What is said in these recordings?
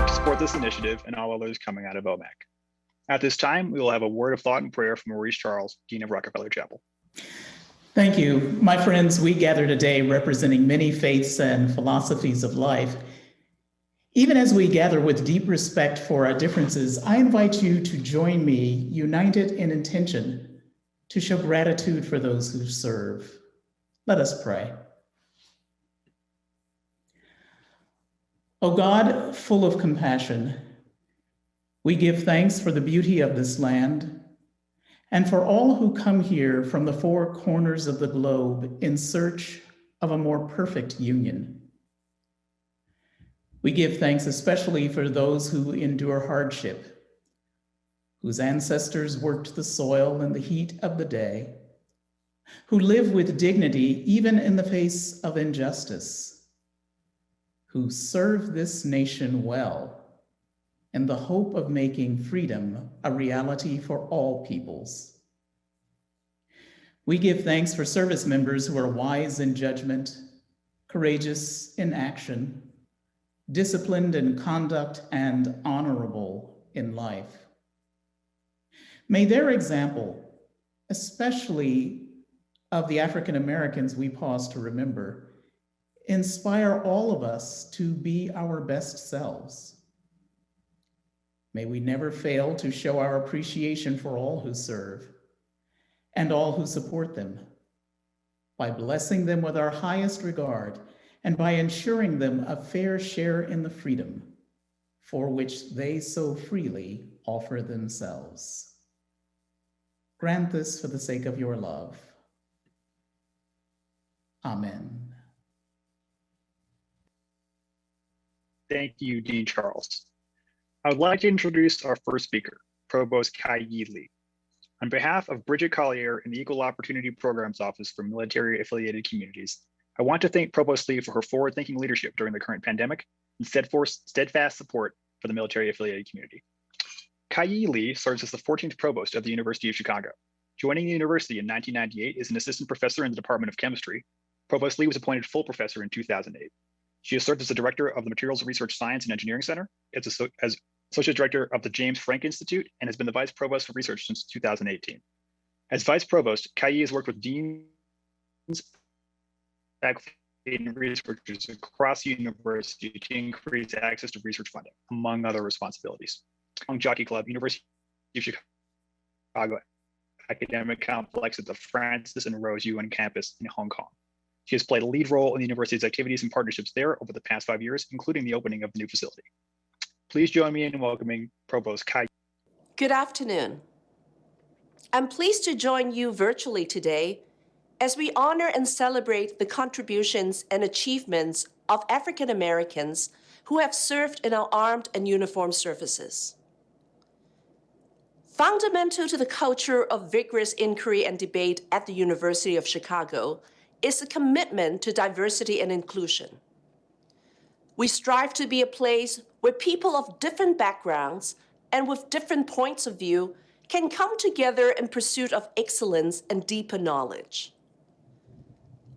to support this initiative and all others coming out of OMAC. At this time, we will have a word of thought and prayer from Maurice Charles, Dean of Rockefeller Chapel. Thank you. My friends, we gather today representing many faiths and philosophies of life. Even as we gather with deep respect for our differences, I invite you to join me, united in intention, to show gratitude for those who serve. Let us pray. O God, full of compassion, we give thanks for the beauty of this land and for all who come here from the four corners of the globe in search of a more perfect union. We give thanks especially for those who endure hardship, whose ancestors worked the soil in the heat of the day, who live with dignity even in the face of injustice, who serve this nation well in the hope of making freedom a reality for all peoples. We give thanks for service members who are wise in judgment, courageous in action, disciplined in conduct, and honorable in life. May their example, especially of the African Americans we pause to remember, inspire all of us to be our best selves. May we never fail to show our appreciation for all who serve and all who support them, by blessing them with our highest regard and by ensuring them a fair share in the freedom for which they so freely offer themselves. Grant this for the sake of your love. Amen. Thank you, Dean Charles. I would like to introduce our first speaker, Provost Kaiye Lee. On behalf of Bridget Collier in the Equal Opportunity Programs Office for Military-Affiliated Communities, I want to thank Provost Lee for her forward-thinking leadership during the current pandemic and steadfast support for the military-affiliated community. Kaiye Lee serves as the 14th Provost of the University of Chicago. Joining the university in 1998 as an assistant professor in the Department of Chemistry, Provost Lee was appointed full professor in 2008. She has served as the director of the Materials Research Science and Engineering Center, as associate director of the James Frank Institute, and has been the vice provost for research since 2018. As vice provost, Kaiye has worked with deans, faculty, and researchers across the university to increase access to research funding, among other responsibilities. Jockey Club, University of Chicago Academic Complex at the Francis and Rose UN campus in Hong Kong. She has played a lead role in the university's activities and partnerships there over the past 5 years, including the opening of the new facility. Please join me in welcoming Provost Kaiye. Good afternoon. I'm pleased to join you virtually today as we honor and celebrate the contributions and achievements of African Americans who have served in our armed and uniformed services. Fundamental to the culture of vigorous inquiry and debate at the University of Chicago is a commitment to diversity and inclusion. We strive to be a place where people of different backgrounds and with different points of view can come together in pursuit of excellence and deeper knowledge.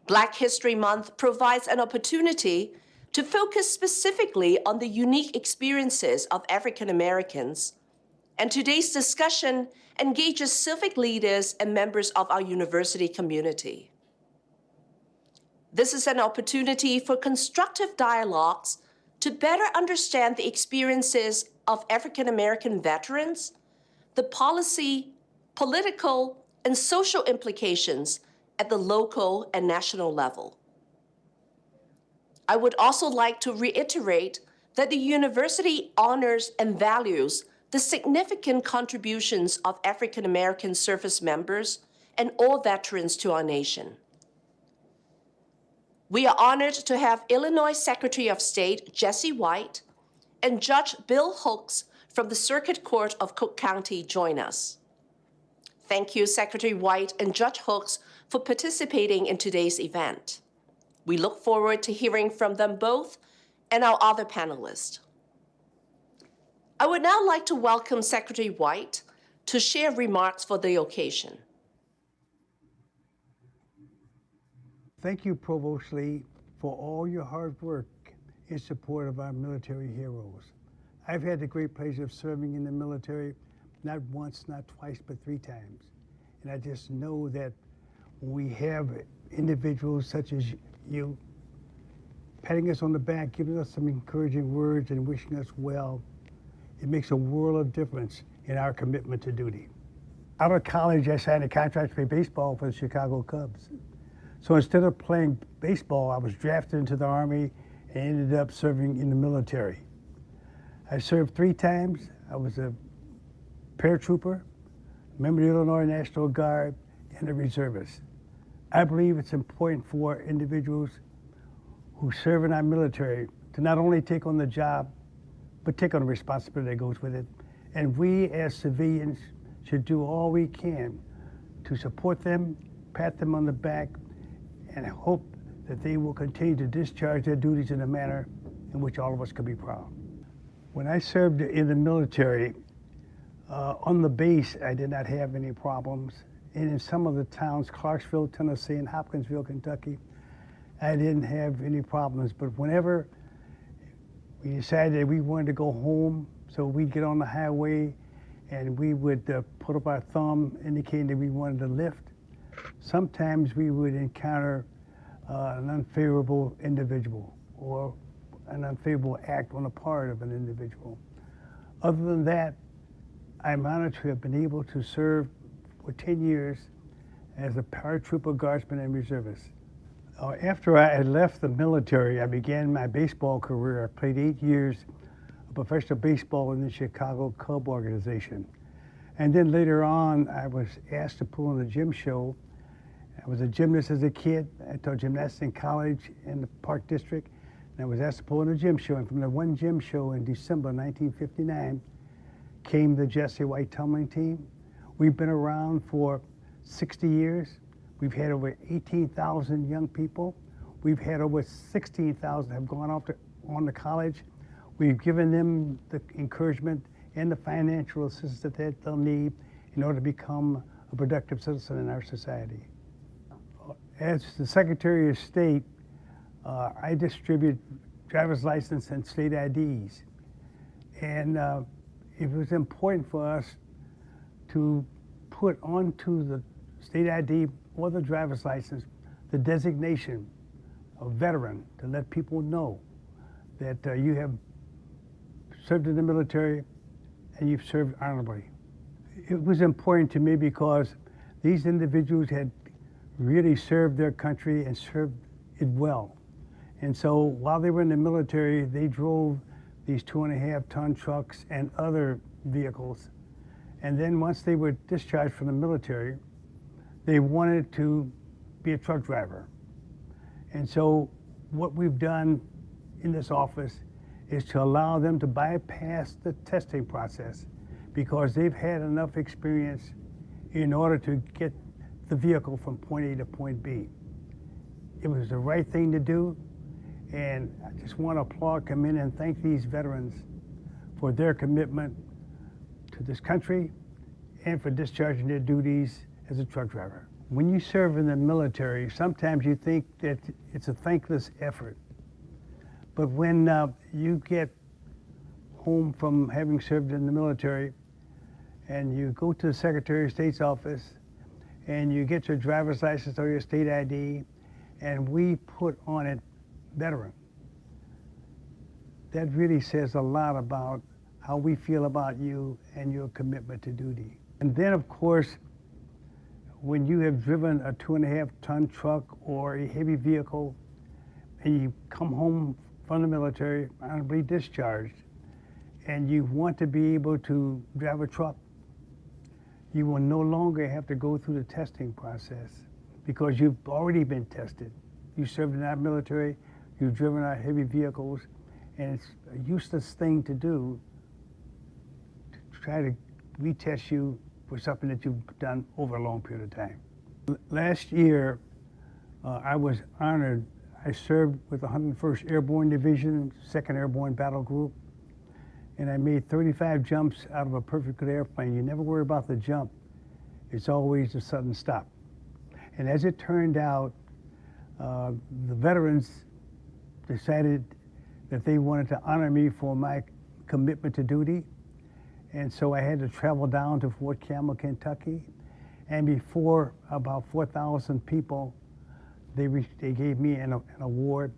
Black History Month provides an opportunity to focus specifically on the unique experiences of African Americans, and today's discussion engages civic leaders and members of our university community. This is an opportunity for constructive dialogues to better understand the experiences of African American veterans, the policy, political, and social implications at the local and national level. I would also like to reiterate that the university honors and values the significant contributions of African American service members and all veterans to our nation. We are honored to have Illinois Secretary of State Jesse White and Judge Bill Hooks from the Circuit Court of Cook County join us. Thank you, Secretary White and Judge Hooks, for participating in today's event. We look forward to hearing from them both and our other panelists. I would now like to welcome Secretary White to share remarks for the occasion. Thank you, Provost Lee, for all your hard work in support of our military heroes. I've had the great pleasure of serving in the military, not once, not twice, but 3 times. And I just know that when we have individuals such as you patting us on the back, giving us some encouraging words and wishing us well, it makes a world of difference in our commitment to duty. Out of college, I signed a contract to play baseball for the Chicago Cubs. So instead of playing baseball, I was drafted into the Army and ended up serving in the military. I served 3 times. I was a paratrooper, member of the Illinois National Guard, and a reservist. I believe it's important for individuals who serve in our military to not only take on the job, but take on the responsibility that goes with it. And we as civilians should do all we can to support them, pat them on the back, and hope that they will continue to discharge their duties in a manner in which all of us can be proud. When I served in the military, on the base, I did not have any problems. And in some of the towns, Clarksville, Tennessee, and Hopkinsville, Kentucky, I didn't have any problems. But whenever we decided that we wanted to go home, so we'd get on the highway and we would put up our thumb indicating that we wanted to lift. Sometimes we would encounter an unfavorable individual or an unfavorable act on the part of an individual. Other than that, I'm honored to have been able to serve for 10 years as a paratrooper, guardsman, and reservist. After I had left the military, I began my baseball career. I played 8 years of professional baseball in the Chicago Cub organization. And then later on, I was asked to put on a gym show. I was a gymnast as a kid. I taught gymnastics in college in the Park District. And I was asked to put on a gym show. And from the one gym show in December 1959 came the Jesse White tumbling team. We've been around for 60 years. We've had over 18,000 young people. We've had over 16,000 have gone off on to college. We've given them the encouragement and the financial assistance that they'll need in order to become a productive citizen in our society. As the Secretary of State, I distribute driver's license and state IDs. And it was important for us to put onto the state ID or the driver's license the designation of veteran to let people know that you have served in the military and you've served honorably. It was important to me because these individuals had really served their country and served it well. And so while they were in the military, they drove these 2.5-ton trucks and other vehicles. And then once they were discharged from the military, they wanted to be a truck driver. And so what we've done in this office is to allow them to bypass the testing process because they've had enough experience in order to get the vehicle from point A to point B. It was the right thing to do, and I just want to applaud, come in and thank these veterans for their commitment to this country and for discharging their duties as a truck driver. When you serve in the military, sometimes you think that it's a thankless effort. But when you get home from having served in the military and you go to the Secretary of State's office and you get your driver's license or your state ID and we put on it veteran, that really says a lot about how we feel about you and your commitment to duty. And then, of course, when you have driven a 2.5-ton truck or a heavy vehicle and you come home from the military, honorably discharged, and you want to be able to drive a truck, you will no longer have to go through the testing process because you've already been tested. You served in our military, you've driven our heavy vehicles, and it's a useless thing to do to try to retest you for something that you've done over a long period of time. Last year, I was honored. I served with the 101st Airborne Division, 2nd Airborne Battle Group, and I made 35 jumps out of a perfect good airplane. You never worry about the jump. It's always a sudden stop. And as it turned out, the veterans decided that they wanted to honor me for my commitment to duty. And so I had to travel down to Fort Campbell, Kentucky. And before about 4,000 people, they gave me an award,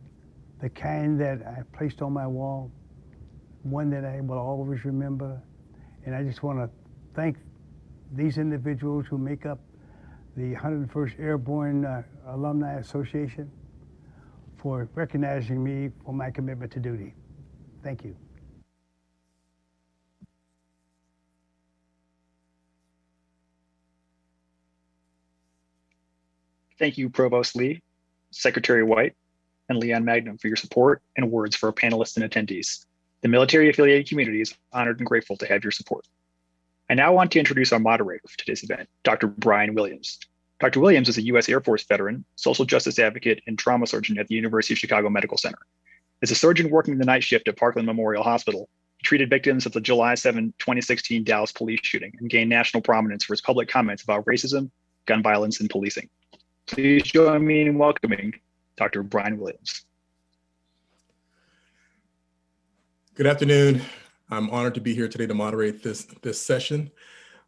the kind that I placed on my wall, one that I will always remember. And I just want to thank these individuals who make up the 101st Airborne Alumni Association for recognizing me for my commitment to duty. Thank you. Thank you, Provost Lee, Secretary White, and Leon Magnum for your support and words for our panelists and attendees. The military-affiliated community is honored and grateful to have your support. I now want to introduce our moderator for today's event, Dr. Brian Williams. Dr. Williams is a U.S. Air Force veteran, social justice advocate, and trauma surgeon at the University of Chicago Medical Center. As a surgeon working the night shift at Parkland Memorial Hospital, he treated victims of the July 7, 2016 Dallas police shooting and gained national prominence for his public comments about racism, gun violence, and policing. Please join me in welcoming Dr. Brian Williams. Good afternoon. I'm honored to be here today to moderate this session.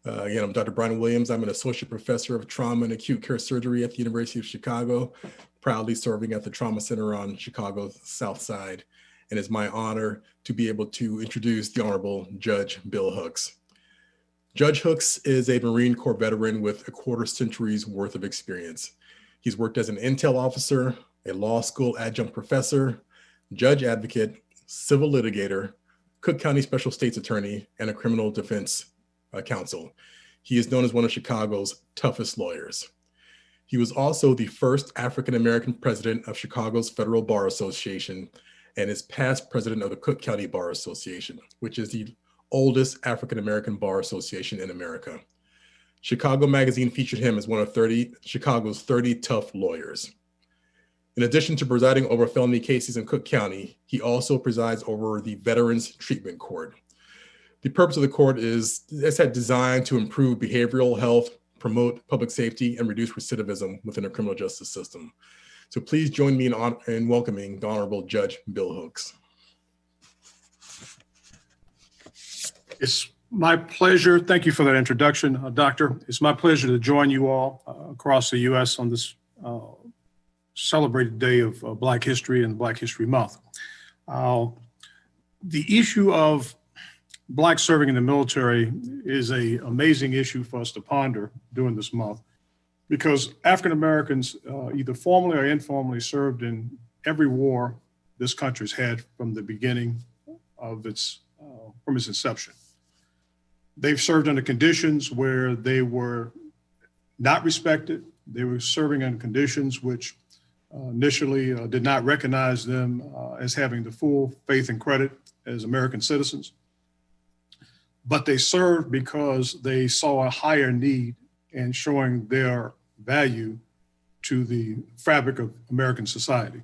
Again, I'm Dr. Brian Williams. I'm an associate professor of trauma and acute care surgery at the University of Chicago, proudly serving at the Trauma Center on Chicago's South Side. And it's my honor to be able to introduce the Honorable Judge Bill Hooks. Judge Hooks is a Marine Corps veteran with a quarter century's worth of experience. He's worked as an intel officer, a law school adjunct professor, judge advocate, civil litigator, Cook County Special States Attorney, and a criminal defense counsel. He is known as one of Chicago's toughest lawyers. He was also the first African-American president of Chicago's Federal Bar Association and is past president of the Cook County Bar Association, which is the oldest African-American bar association in America. Chicago Magazine featured him as one of Chicago's 30 tough lawyers. In addition to presiding over felony cases in Cook County, he also presides over the Veterans Treatment Court. The purpose of the court is designed to improve behavioral health, promote public safety, and reduce recidivism within the criminal justice system. So please join me in welcoming the Honorable Judge Bill Hooks. It's my pleasure. Thank you for that introduction, Doctor. It's my pleasure to join you all across the U.S. on this celebrated day of Black History and Black History Month. The issue of Black serving in the military is an amazing issue for us to ponder during this month because African Americans either formally or informally served in every war this country's had from the beginning of from its inception. They've served under conditions where they were not respected. They were serving in conditions which initially did not recognize them as having the full faith and credit as American citizens. But they served because they saw a higher need in showing their value to the fabric of American society.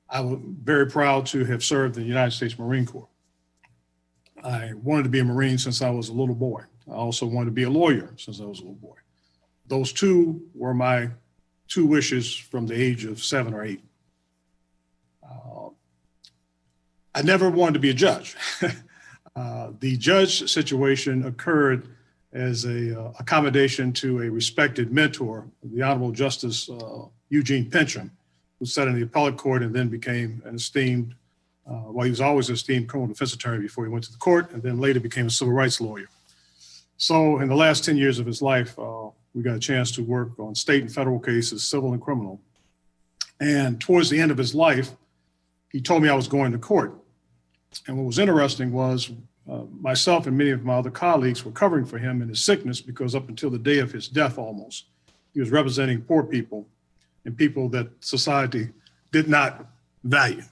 I was very proud to have served in the United States Marine Corps. I wanted to be a Marine since I was a little boy. I also wanted to be a lawyer since I was a little boy. Those two were my two wishes from the age of 7 or 8. I never wanted to be a judge. The judge situation occurred as a accommodation to a respected mentor, the Honorable Justice Eugene Pencham, who sat in the appellate court and then became an esteemed, he was always an esteemed criminal defense attorney before he went to the court, and then later became a civil rights lawyer. So in the last 10 years of his life, we got a chance to work on state and federal cases, civil and criminal. And towards the end of his life, he told me I was going to court. And what was interesting was myself and many of my other colleagues were covering for him in his sickness because up until the day of his death almost, he was representing poor people and people that society did not value.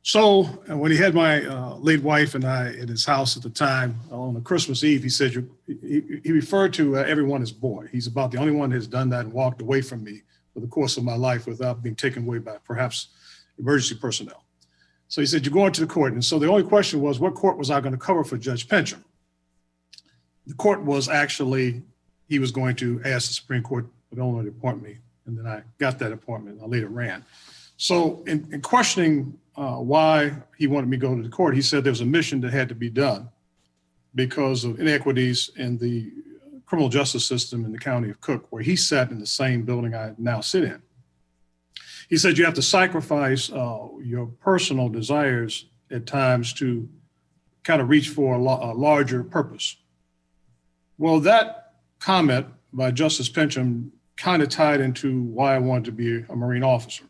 So when he had my late wife and I at his house at the time on a Christmas Eve, he said, he referred to everyone as boy. He's about the only one that has done that and walked away from me for the course of my life without being taken away by perhaps emergency personnel. So he said, you're going to the court. And so the only question was, what court was I going to cover for Judge Pencham? The court was actually, he was going to ask the Supreme Court of Illinois to appoint me. And then I got that appointment. I later ran. So in questioning why he wanted me to go to the court. He said there was a mission that had to be done because of inequities in the criminal justice system in the county of Cook, where he sat in the same building I now sit in. He said you have to sacrifice your personal desires at times to kind of reach for a larger purpose. Well, that comment by Justice Pincham kind of tied into why I wanted to be a Marine officer.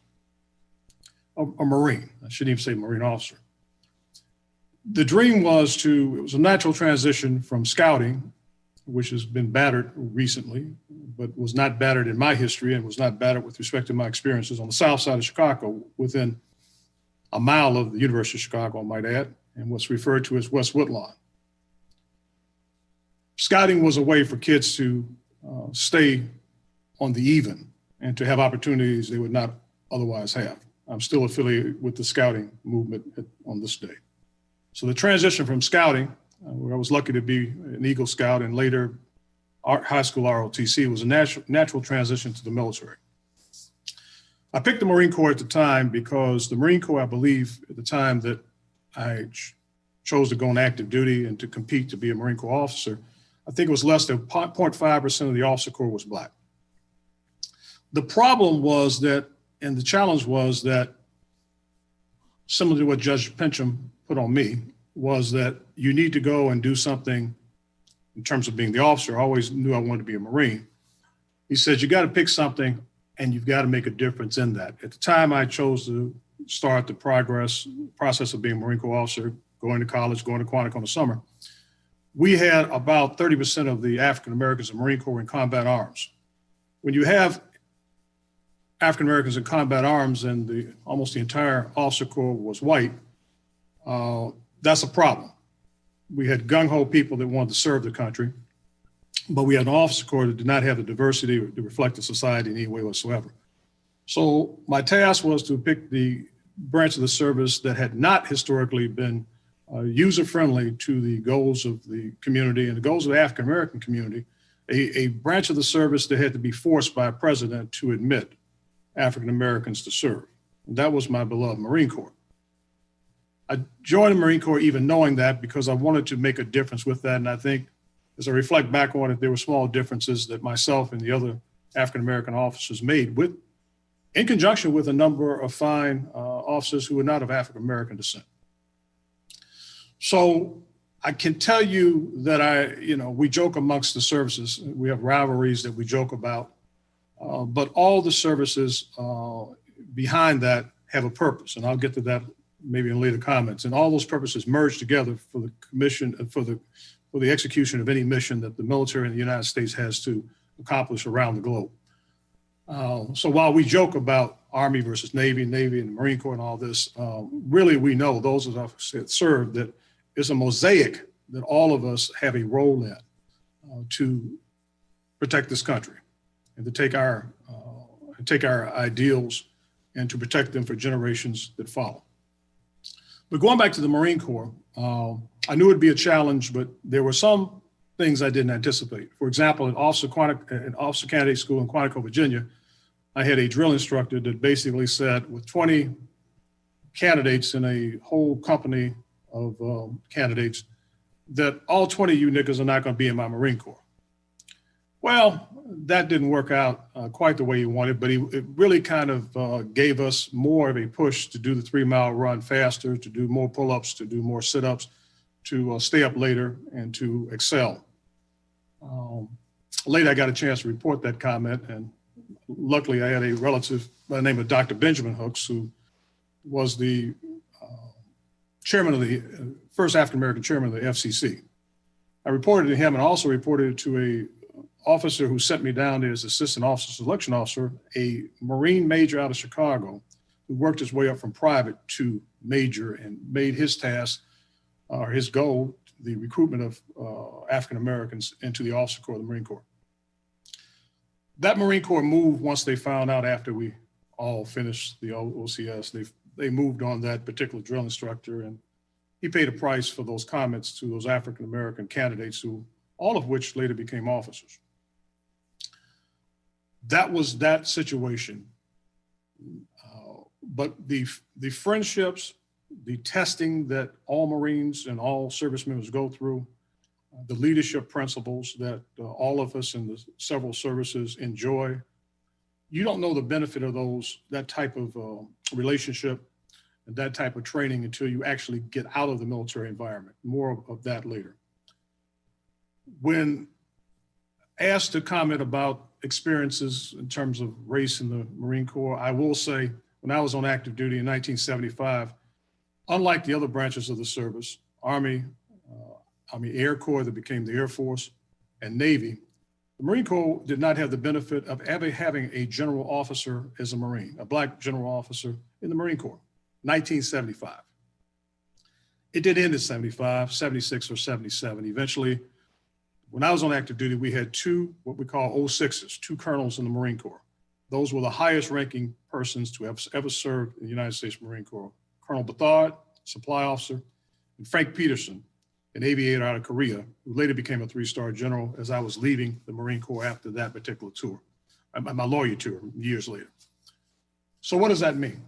A Marine, I shouldn't even say Marine officer. The dream was it was a natural transition from scouting, which has been battered recently, but was not battered in my history and was not battered with respect to my experiences on the south side of Chicago, within a mile of the University of Chicago, I might add, and what's referred to as West Woodlawn. Scouting was a way for kids to stay on the even and to have opportunities they would not otherwise have. I'm still affiliated with the scouting movement on this day. So the transition from scouting, where I was lucky to be an Eagle Scout and later high school ROTC, was a natural transition to the military. I picked the Marine Corps at the time because the Marine Corps, I believe at the time that I chose to go on active duty and to compete to be a Marine Corps officer, I think it was less than 0.5% of the officer corps was Black. The problem was that, and the challenge was that, similar to what Judge Pincham put on me, was that you need to go and do something in terms of being the officer. I always knew I wanted to be a Marine. He said, you got to pick something and you've got to make a difference in that. At the time I chose to start the process of being a Marine Corps officer, going to college, going to Quantico in the summer, we had about 30% of the African Americans in the Marine Corps in combat arms. When you have African Americans in combat arms and almost the entire officer corps was white, that's a problem. We had gung-ho people that wanted to serve the country, but we had an officer corps that did not have the diversity to reflect the society in any way whatsoever. So my task was to pick the branch of the service that had not historically been user-friendly to the goals of the community and the goals of the African-American community, a branch of the service that had to be forced by a president to admit African-Americans to serve. And that was my beloved Marine Corps. I joined the Marine Corps even knowing that because I wanted to make a difference with that. And I think as I reflect back on it, there were small differences that myself and the other African-American officers made in conjunction with a number of fine officers who were not of African-American descent. So I can tell you that we joke amongst the services. We have rivalries that we joke about, but all the services behind that have a purpose. And I'll get to that maybe in later comments. And all those purposes merge together for the commission, for the execution of any mission that the military in the United States has to accomplish around the globe. So while we joke about Army versus Navy and the Marine Corps and all this, really we know, those of us that serve, that it's a mosaic that all of us have a role in to protect this country and to take our ideals and to protect them for generations that follow. But going back to the Marine Corps, I knew it'd be a challenge, but there were some things I didn't anticipate. For example, at Officer Candidate School in Quantico, Virginia, I had a drill instructor that basically said, with 20 candidates in a whole company of candidates, that all 20 of you niggas are not going to be in my Marine Corps. Well, that didn't work out quite the way he wanted, but it really kind of gave us more of a push to do the 3-mile run faster, to do more pull-ups, to do more sit-ups, to stay up later and to excel. Later, I got a chance to report that comment, and luckily I had a relative by the name of Dr. Benjamin Hooks, who was the chairman of the first African-American chairman of the FCC. I reported to him and also reported to a officer who sent me down there as assistant officer selection officer, a Marine major out of Chicago, who worked his way up from private to major and made his task, or his goal, the recruitment of African Americans into the officer corps of the Marine Corps. That Marine Corps moved once they found out, after we all finished the OCS, they moved on that particular drill instructor, and he paid a price for those comments to those African American candidates, who all of which later became officers. That was that situation. But the friendships the testing that all Marines and all service members go through, the leadership principles that all of us in the several services enjoy. You don't know the benefit of that type of relationship and that type of training until you actually get out of the military environment. More of that later. When asked to comment about experiences in terms of race in the Marine Corps, I will say when I was on active duty in 1975, unlike the other branches of the service, Army Air Corps that became the Air Force, and Navy, the Marine Corps did not have the benefit of ever having a general officer as a Marine, a Black general officer in the Marine Corps, 1975. It did end in 75, 76 or 77. Eventually, when I was on active duty, we had two, what we call 06s, two colonels in the Marine Corps. Those were the highest ranking persons to have ever served in the United States Marine Corps. Colonel Bethard, supply officer, and Frank Peterson, an aviator out of Korea, who later became a 3-star general as I was leaving the Marine Corps after that particular tour, my lawyer tour years later. So what does that mean?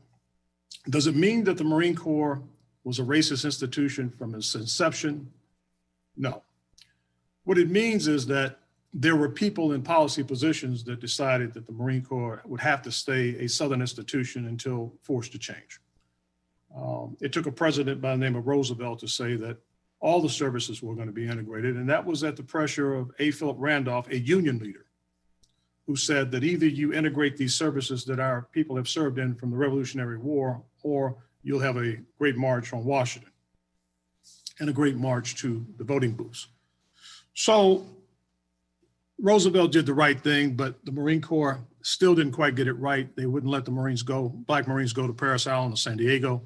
Does it mean that the Marine Corps was a racist institution from its inception? No. What it means is that there were people in policy positions that decided that the Marine Corps would have to stay a Southern institution until forced to change. It took a president by the name of Roosevelt to say that all the services were going to be integrated, and that was at the pressure of A. Philip Randolph, a union leader, who said that either you integrate these services that our people have served in from the Revolutionary War, or you'll have a great march on Washington and a great march to the voting booths. So Roosevelt did the right thing, but the Marine Corps still didn't quite get it right. They wouldn't let the Marines go, Black Marines go to Parris Island or San Diego.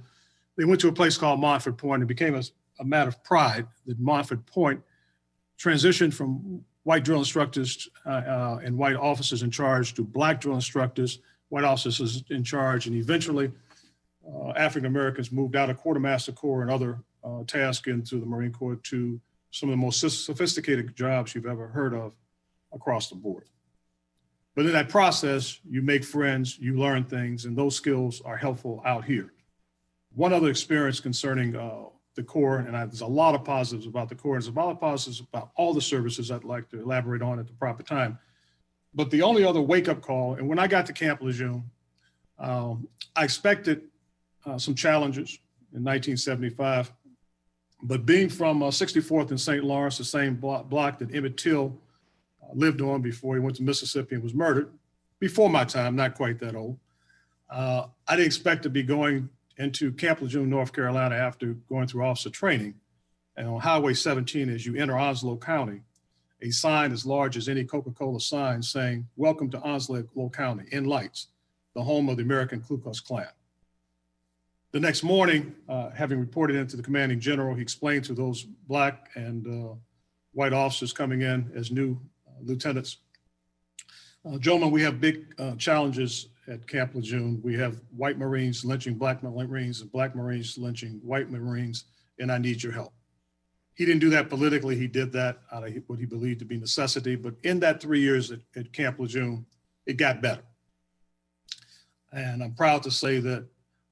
They went to a place called Montford Point. It became a matter of pride that Montford Point transitioned from white drill instructors and white officers in charge to Black drill instructors, white officers in charge, and eventually African Americans moved out of Quartermaster Corps and other tasks into the Marine Corps to some of the most sophisticated jobs you've ever heard of across the board. But in that process, you make friends, you learn things, and those skills are helpful out here. One other experience concerning the Corps, and there's a lot of positives about the Corps, and there's a lot of positives about all the services I'd like to elaborate on at the proper time. But the only other wake-up call, and when I got to Camp Lejeune, I expected some challenges in 1975, but being from 64th and St. Lawrence, the same block that Emmett Till lived on before he went to Mississippi and was murdered, before my time, not quite that old, I didn't expect to be going into Camp Lejeune, North Carolina after going through officer training. And on Highway 17, as you enter Onslow County, a sign as large as any Coca-Cola sign saying, "Welcome to Onslow County," in lights, the home of the American Ku Klux Klan. The next morning, having reported into the commanding general, he explained to those Black and white officers coming in as new lieutenants, gentlemen, we have big challenges at Camp Lejeune. We have white Marines lynching Black Marines and Black Marines lynching white Marines, and I need your help. He didn't do that politically. He did that out of what he believed to be necessity. But in that 3 years at Camp Lejeune, it got better. And I'm proud to say that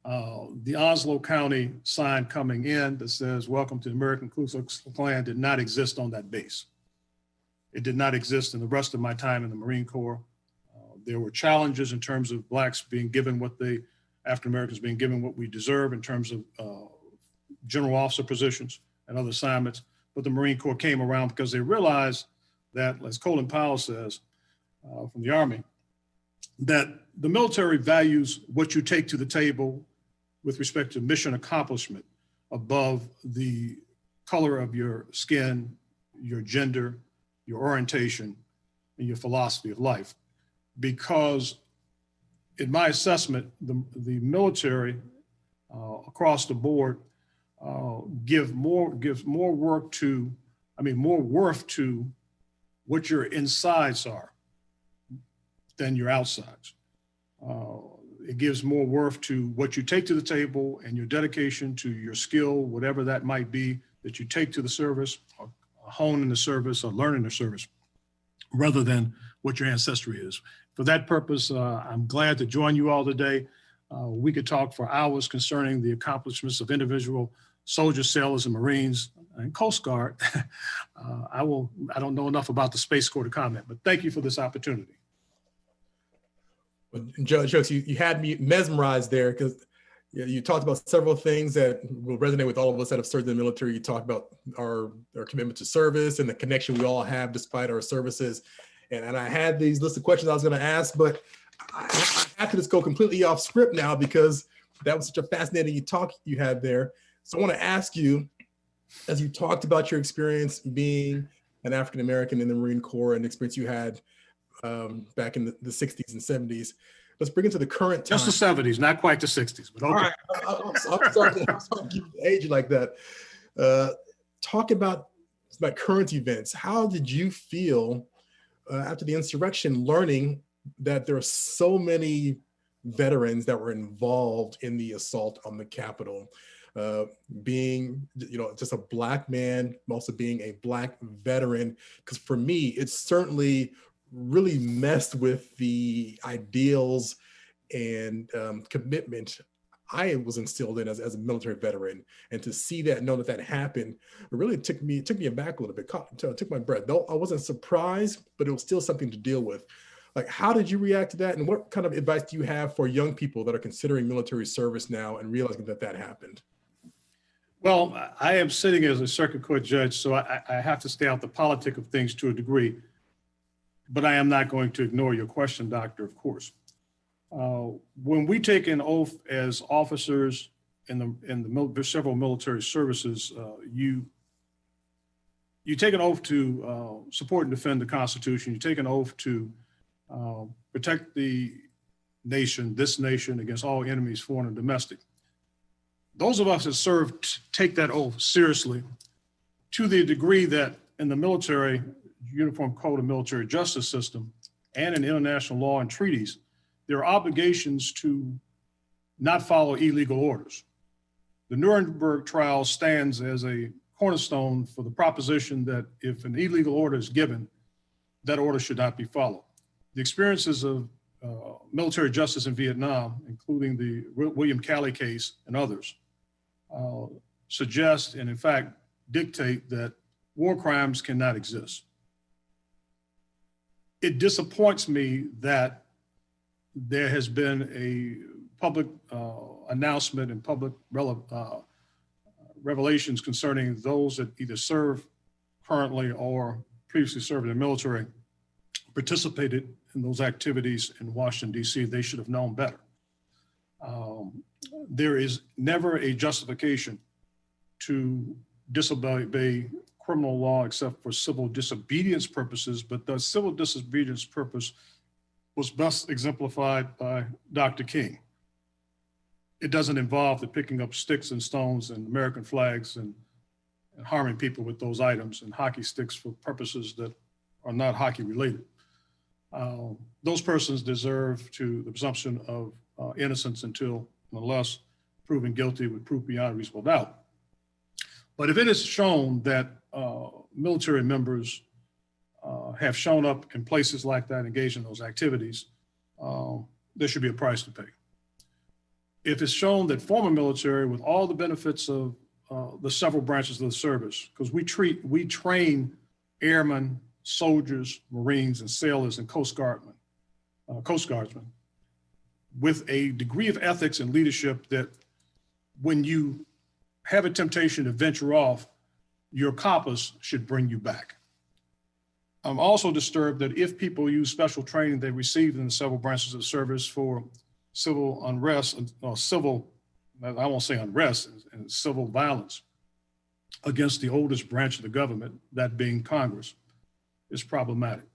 the Onslow County sign coming in that says, "Welcome to the American Ku Klux Klan," did not exist on that base. It did not exist in the rest of my time in the Marine Corps. There were challenges in terms of Blacks being given African Americans being given what we deserve in terms of general officer positions and other assignments. But the Marine Corps came around because they realized that, as Colin Powell says from the Army, that the military values what you take to the table with respect to mission accomplishment above the color of your skin, your gender, your orientation, and your philosophy of life. Because in my assessment, the military across the board gives more worth to what your insides are than your outsides. It gives more worth to what you take to the table and your dedication to your skill, whatever that might be, that you take to the service, or hone in the service, or learn in the service, rather than what your ancestry is. For that purpose, I'm glad to join you all today. We could talk for hours concerning the accomplishments of individual soldiers, sailors, and Marines and Coast Guard. I don't know enough about the Space Corps to comment, but thank you for this opportunity. Well, Judge Hooks, you had me mesmerized there because you talked about several things that will resonate with all of us that have served in the military. You talked about our commitment to service and the connection we all have despite our services. And I had these list of questions I was going to ask, but I have to just go completely off script now because that was such a fascinating talk you had there. So I want to ask you, as you talked about your experience being an African-American in the Marine Corps and the experience you had back in the 60s and 70s, let's bring it to the current time. Just the 70s, not quite the 60s, but okay. All right. I'm sorry to keep the age like that. Talk about current events. How did you feel after the insurrection, learning that there are so many veterans that were involved in the assault on the Capitol? Being, just a Black man, also being a Black veteran, because for me, it certainly really messed with the ideals and commitment I was instilled in as a military veteran. And to see that, know that happened, it really took me aback a little bit, took my breath. Though I wasn't surprised, but it was still something to deal with. Like, how did you react to that? And what kind of advice do you have for young people that are considering military service now and realizing that happened? Well, I am sitting as a circuit court judge, so I have to stay out the politics of things to a degree. But I am not going to ignore your question, Doctor, of course. When we take an oath as officers in the several military services, you take an oath to support and defend the Constitution. You take an oath to protect the nation, this nation, against all enemies, foreign and domestic. Those of us that serve take that oath seriously to the degree that in the military, Uniform Code of Military Justice System, and in international law and treaties, there are obligations to not follow illegal orders. The Nuremberg trial stands as a cornerstone for the proposition that if an illegal order is given, that order should not be followed. The experiences of military justice in Vietnam, including the William Calley case and others, suggest and in fact dictate that war crimes cannot exist. It disappoints me that there has been a public announcement and public revelations concerning those that either serve currently or previously served in the military, participated in those activities in Washington, D.C. They should have known better. There is never a justification to disobey criminal law except for civil disobedience purposes, but the civil disobedience purpose was best exemplified by Dr. King. It doesn't involve the picking up sticks and stones and American flags and harming people with those items and hockey sticks for purposes that are not hockey related. Those persons deserve the presumption of innocence unless proven guilty with proof beyond reasonable doubt. But if it is shown that military members have shown up in places like that, engaged in those activities, there should be a price to pay. If it's shown that former military, with all the benefits of the several branches of the service, because we train airmen, soldiers, Marines, and sailors and Coast Guardsmen with a degree of ethics and leadership that when you have a temptation to venture off, your compass should bring you back. I'm also disturbed that if people use special training they received in the several branches of service for civil unrest, or I won't say unrest, and civil violence against the oldest branch of the government, that being Congress, is problematic.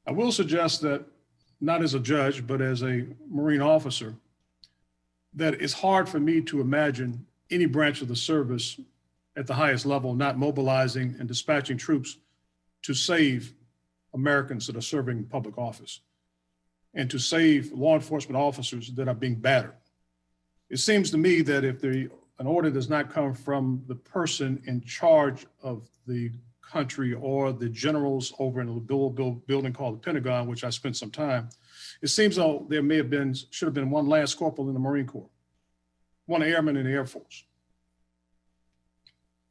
I will suggest that, not as a judge, but as a Marine officer, that it's hard for me to imagine any branch of the service at the highest level not mobilizing and dispatching troops to save Americans that are serving public office and to save law enforcement officers that are being battered. It seems to me that if an order does not come from the person in charge of the country or the generals over in a building called the Pentagon, which I spent some time, It seems though there should have been one lance corporal in the Marine Corps, one airman in the Air Force,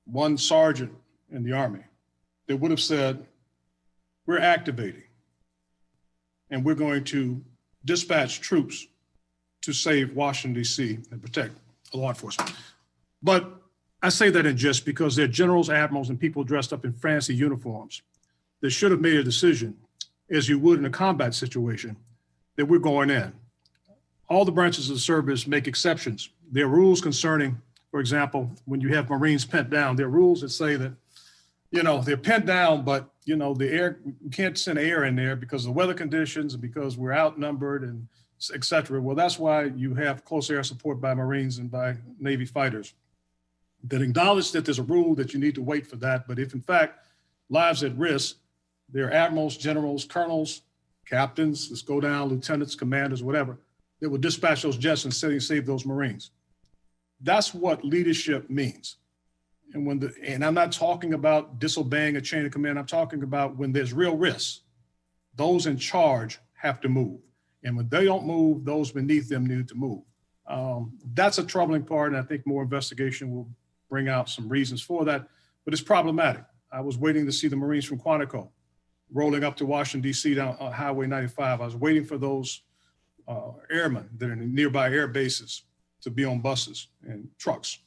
one sergeant in the Army that would have said, we're activating and we're going to dispatch troops to save Washington, D.C. and protect law enforcement. But I say that in jest because they're generals, admirals, and people dressed up in fancy uniforms that should have made a decision, as you would in a combat situation, that we're going in. All the branches of the service make exceptions. There are rules concerning, for example, when you have Marines pent down, there are rules that say that, you know, they're pent down, but, you know, the air, you can't send air in there because of the weather conditions and because we're outnumbered and et cetera. Well, that's why you have close air support by Marines and by Navy fighters that acknowledge that there's a rule that you need to wait for that. But if in fact lives at risk, there are admirals, generals, colonels, captains, let's go down, lieutenants, commanders, whatever, that will dispatch those jets and save those Marines. That's what leadership means. And I'm not talking about disobeying a chain of command. I'm talking about when there's real risk, those in charge have to move. And when they don't move, those beneath them need to move. That's a troubling part. And I think more investigation will bring out some reasons for that, but it's problematic. I was waiting to see the Marines from Quantico rolling up to Washington, D.C. down on Highway 95. I was waiting for those airmen that are in nearby air bases to be on buses and trucks.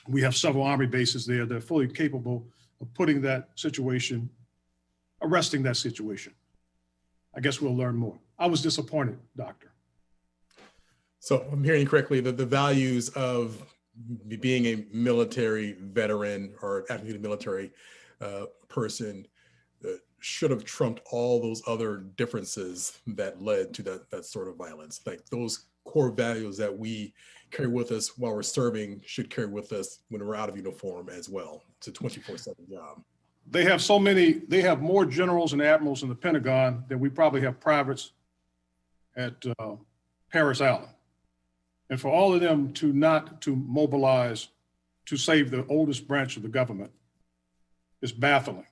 We have several Army bases there that are fully capable of putting that situation, arresting that situation. I guess we'll learn more. I was disappointed, Doctor. So I'm hearing you correctly that the values of being a military veteran or active military person should have trumped all those other differences that led to that sort of violence. Like those core values that we carry with us while we're serving should carry with us when we're out of uniform as well. It's a 24/7 job. They have more generals and admirals in the Pentagon than we probably have privates at Paris Island. And for all of them to not to mobilize to save the oldest branch of the government is baffling.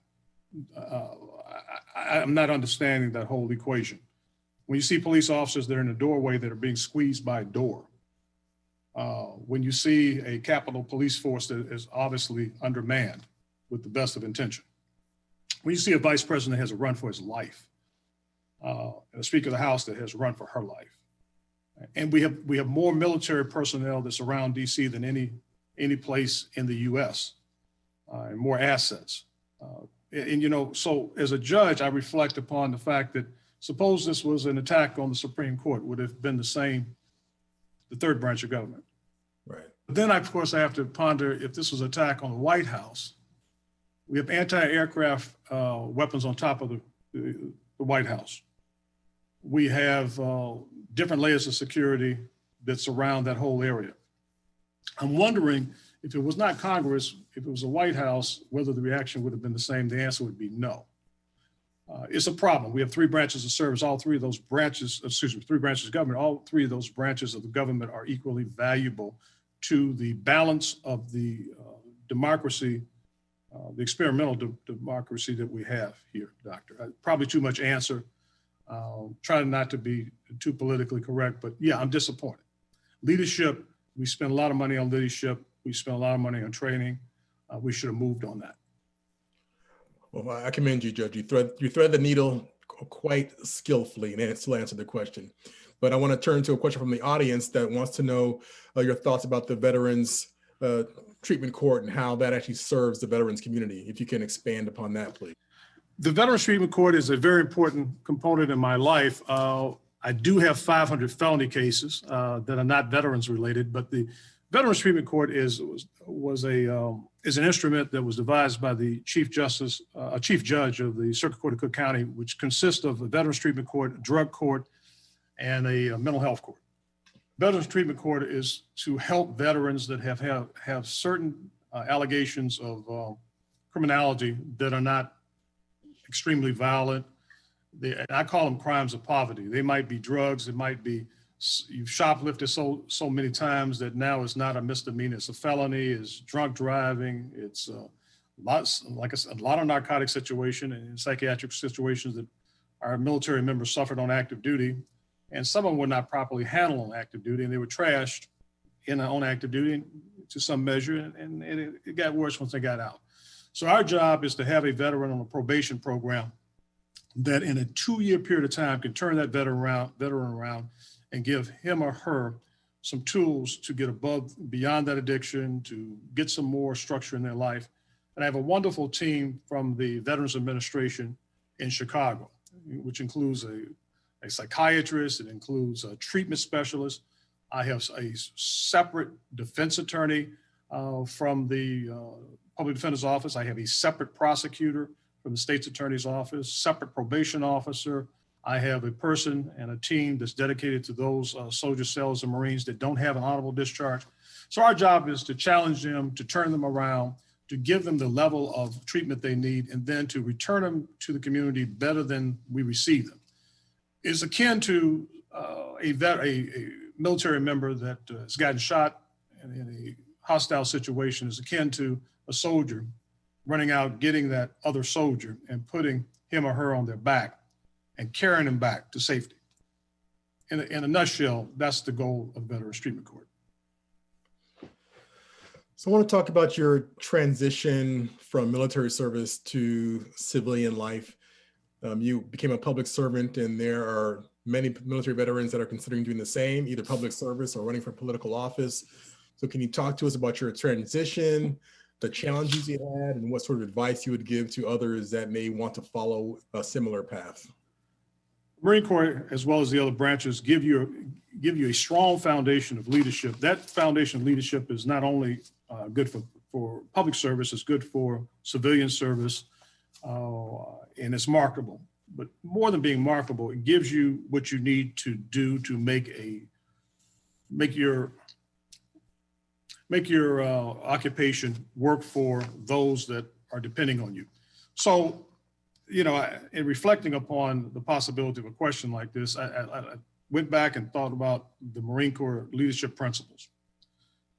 I'm not understanding that whole equation. When you see police officers that are in the doorway that are being squeezed by a door, when you see a Capitol Police force that is obviously undermanned with the best of intention, when you see a vice president that has a run for his life, and a Speaker of the House that has run for her life, and we have more military personnel that's around DC than any place in the U.S. And more assets. And you know, so as a judge, I reflect upon the fact that suppose this was an attack on the Supreme Court, would have been the same, the third branch of government. Right. But then, of course, I have to ponder if this was an attack on the White House. We have anti-aircraft weapons on top of the White House. We have different layers of security that surround that whole area. I'm wondering if it was not Congress, if it was the White House, whether the reaction would have been the same. The answer would be no. It's a problem. We have three branches of service. All three of those branches, three branches of government, all three of those branches of the government are equally valuable to the balance of the democracy, the experimental democracy that we have here, Doctor. Probably too much answer. Trying not to be too politically correct, but yeah, I'm disappointed. Leadership, we spend a lot of money on leadership. We spend a lot of money on training. We should have moved on that. Well, I commend you, Judge. You thread the needle quite skillfully and still answer the question. But I want to turn to a question from the audience that wants to know your thoughts about the Veterans Treatment Court and how that actually serves the veterans community. If you can expand upon that, please. The Veterans Treatment Court is a very important component in my life. I do have 500 felony cases that are not veterans related, but the Veterans Treatment Court is an instrument that was devised by the Chief Judge of the Circuit Court of Cook County, which consists of a Veterans Treatment Court, a drug court, and a mental health court. Veterans Treatment Court is to help veterans that have certain allegations of criminality that are not extremely violent. I call them crimes of poverty. They might be drugs. It might be you've shoplifted so many times that now it's not a misdemeanor. It's a felony. It's drunk driving. It's like I said, a lot of narcotic situation and psychiatric situations that our military members suffered on active duty. and some of them were not properly handled on active duty, and they were trashed on active duty to some measure, and it got worse once they got out. So our job is to have a veteran on a probation program that in a 2-year period of time can turn that veteran around and give him or her some tools to get beyond that addiction, to get some more structure in their life. And I have a wonderful team from the Veterans Administration in Chicago, which includes a psychiatrist, it includes a treatment specialist. I have a separate defense attorney from the Public Defender's Office. I have a separate prosecutor from the State's Attorney's Office, separate probation officer. I have a person and a team that's dedicated to those soldiers, sailors, and Marines that don't have an honorable discharge. So our job is to challenge them, to turn them around, to give them the level of treatment they need, and then to return them to the community better than we receive them. It's akin to a military member that has gotten shot in a hostile situation, is akin to a soldier running out, getting that other soldier and putting him or her on their back and carrying him back to safety. In a nutshell, that's the goal of Veterans Treatment Court. So I want to talk about your transition from military service to civilian life. You became a public servant, and there are many military veterans that are considering doing the same, either public service or running for political office. So can you talk to us about your transition, the challenges you had, and what sort of advice you would give to others that may want to follow a similar path? Marine Corps, as well as the other branches, give you a strong foundation of leadership. That foundation of leadership is not only good for public service, it's good for civilian service, and it's marketable. But more than being marketable, it gives you what you need to do to make your occupation work for those that are depending on you. So, you know, in reflecting upon the possibility of a question like this, I went back and thought about the Marine Corps leadership principles.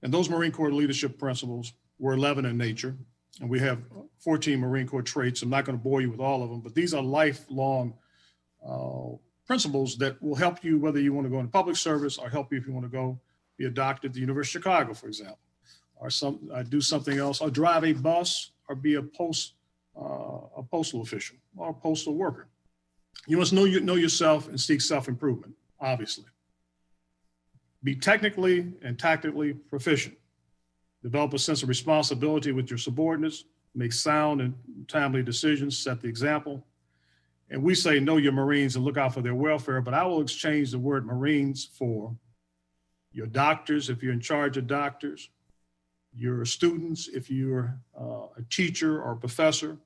And those Marine Corps leadership principles were 11 in nature. And we have 14 Marine Corps traits. I'm not going to bore you with all of them, but these are lifelong principles that will help you whether you want to go into public service or help you if you want to go be a doctor at the University of Chicago, for example, or do something else, or drive a bus, or be a postal official or a postal worker. You must know yourself and seek self-improvement, obviously. Be technically and tactically proficient. Develop a sense of responsibility with your subordinates, make sound and timely decisions, set the example. And we say know your Marines and look out for their welfare, but I will exchange the word Marines for your doctors, if you're in charge of doctors, your students, if you're a teacher or a professor,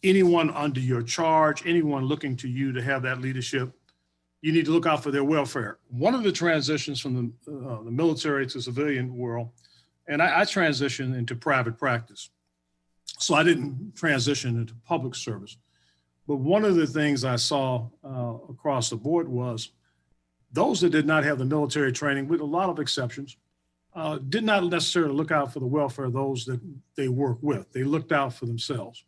anyone under your charge, anyone looking to you to have that leadership, you need to look out for their welfare. One of the transitions from the military to civilian world, and I transitioned into private practice. So I didn't transition into public service. But one of the things I saw across the board was those that did not have the military training, with a lot of exceptions, did not necessarily look out for the welfare of those that they work with. They looked out for themselves.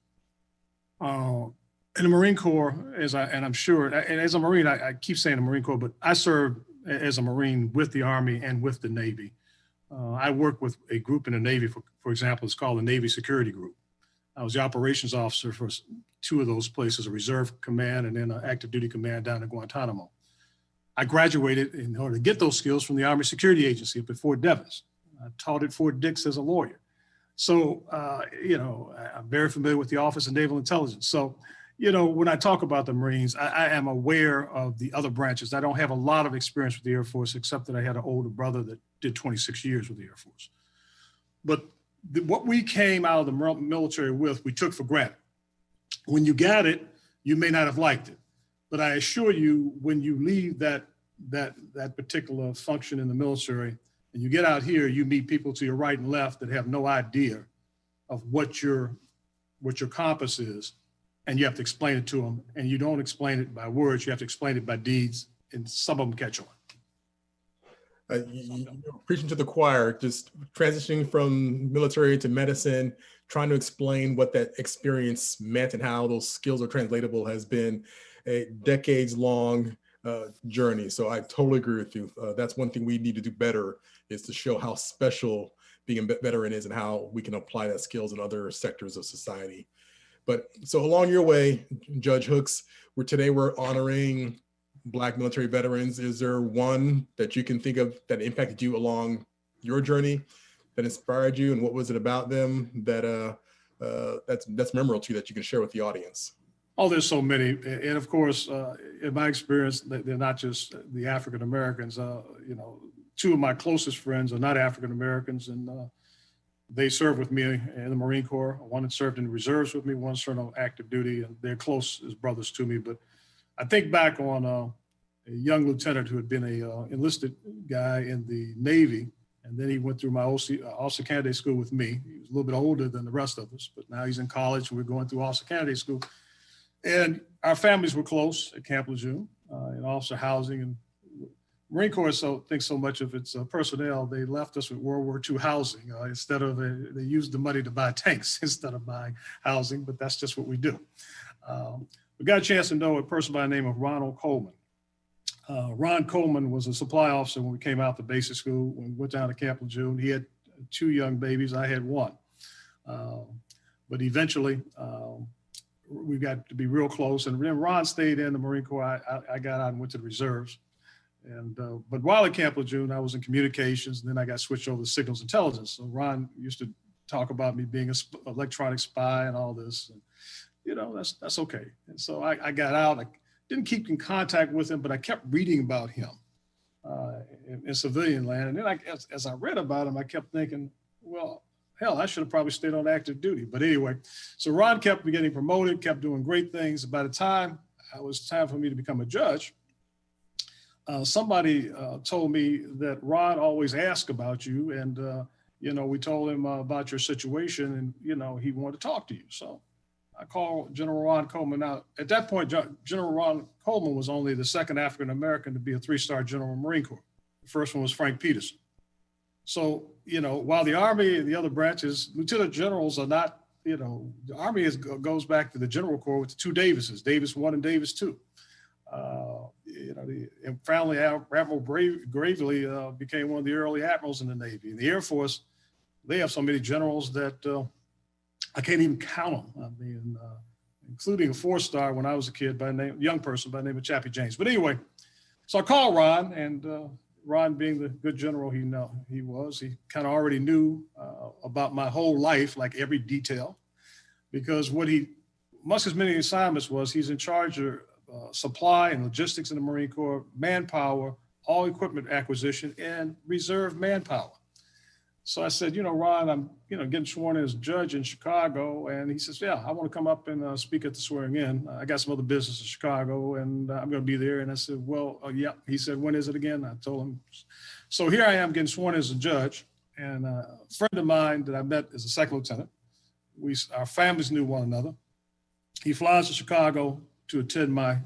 In the Marine Corps, as a Marine, I keep saying the Marine Corps, but I served as a Marine with the Army and with the Navy. I worked with a group in the Navy, for example, it's called the Navy Security Group. I was the operations officer for 2 of those places, a reserve command and then an active duty command down in Guantanamo. I graduated in order to get those skills from the Army Security Agency up at Fort Devens. I taught at Fort Dix as a lawyer. So, I'm very familiar with the Office of Naval Intelligence. So, when I talk about the Marines, I am aware of the other branches. I don't have a lot of experience with the Air Force, except that I had an older brother that did 26 years with the Air Force. But what we came out of the military with, we took for granted. When you got it, you may not have liked it. But I assure you, when you leave that particular function in the military and you get out here, you meet people to your right and left that have no idea of what your compass is. And you have to explain it to them. And you don't explain it by words, you have to explain it by deeds, and some of them catch on. You're preaching to the choir, just transitioning from military to medicine, trying to explain what that experience meant and how those skills are translatable has been a decades-long journey. So I totally agree with you. That's one thing we need to do better, is to show how special being a veteran is and how we can apply that skills in other sectors of society. But so along your way, Judge Hooks, today we're honoring Black military veterans. Is there one that you can think of that impacted you along your journey, that inspired you, and what was it about them that that's memorable to you that you can share with the audience? Oh, there's so many. And of course, in my experience, they're not just the African Americans. Two of my closest friends are not African Americans, and they served with me in the Marine Corps. One had served in the reserves with me, one served on active duty, and they're close as brothers to me. But I think back on a young lieutenant who had been a enlisted guy in the Navy, and then he went through my officer candidate school with me. He was a little bit older than the rest of us, but now he's in college and we're going through officer candidate school. And our families were close at Camp Lejeune in officer housing. And Marine Corps thinks so much of its personnel, they left us with World War II housing. Instead of, they used the money to buy tanks instead of buying housing, but that's just what we do. We got a chance to know a person by the name of Ronald Coleman. Ron Coleman was a supply officer when we came out to basic school. When we went down to Camp Lejeune, he had 2 young babies, I had 1. But eventually, we got to be real close. And then Ron stayed in the Marine Corps. I got out and went to the reserves. But while at Camp Lejeune, I was in communications, and then I got switched over to signals intelligence. So Ron used to talk about me being an electronic spy and all this. And, that's okay. And so I got out. I didn't keep in contact with him, but I kept reading about him in civilian land. And then as I read about him, I kept thinking, well, hell, I should have probably stayed on active duty. But anyway, so Ron kept me getting promoted, kept doing great things. By the time it was time for me to become a judge, somebody told me that Ron always asked about you. And, we told him about your situation, and, he wanted to talk to you. So I called General Ron Coleman out. At that point, General Ron Coleman was only the second African-American to be a 3-star general in the Marine Corps. The first one was Frank Peterson. So, while the Army and the other branches, lieutenant generals are not, the Army goes back to the General Corps with the 2 Davises, Davis 1 and Davis 2. And finally, Admiral Gravely became one of the early admirals in the Navy. In the Air Force, they have so many generals that I can't even count them. I mean, including a 4-star when I was a kid young person by the name of Chappie James. But anyway, so I called Ron, and Ron, being the good general he kind of already knew about my whole life, like every detail, because what amongst his many assignments was he's in charge of supply and logistics in the Marine Corps, manpower, all equipment acquisition, and reserve manpower. So I said, Ron, I'm, getting sworn in as judge in Chicago. And he says, yeah, I want to come up and speak at the swearing in. I got some other business in Chicago, and I'm going to be there. And I said, well, yeah. He said, when is it again? I told him. So here I am getting sworn in as a judge. And a friend of mine that I met as a second lieutenant, our families knew one another. He flies to Chicago to attend my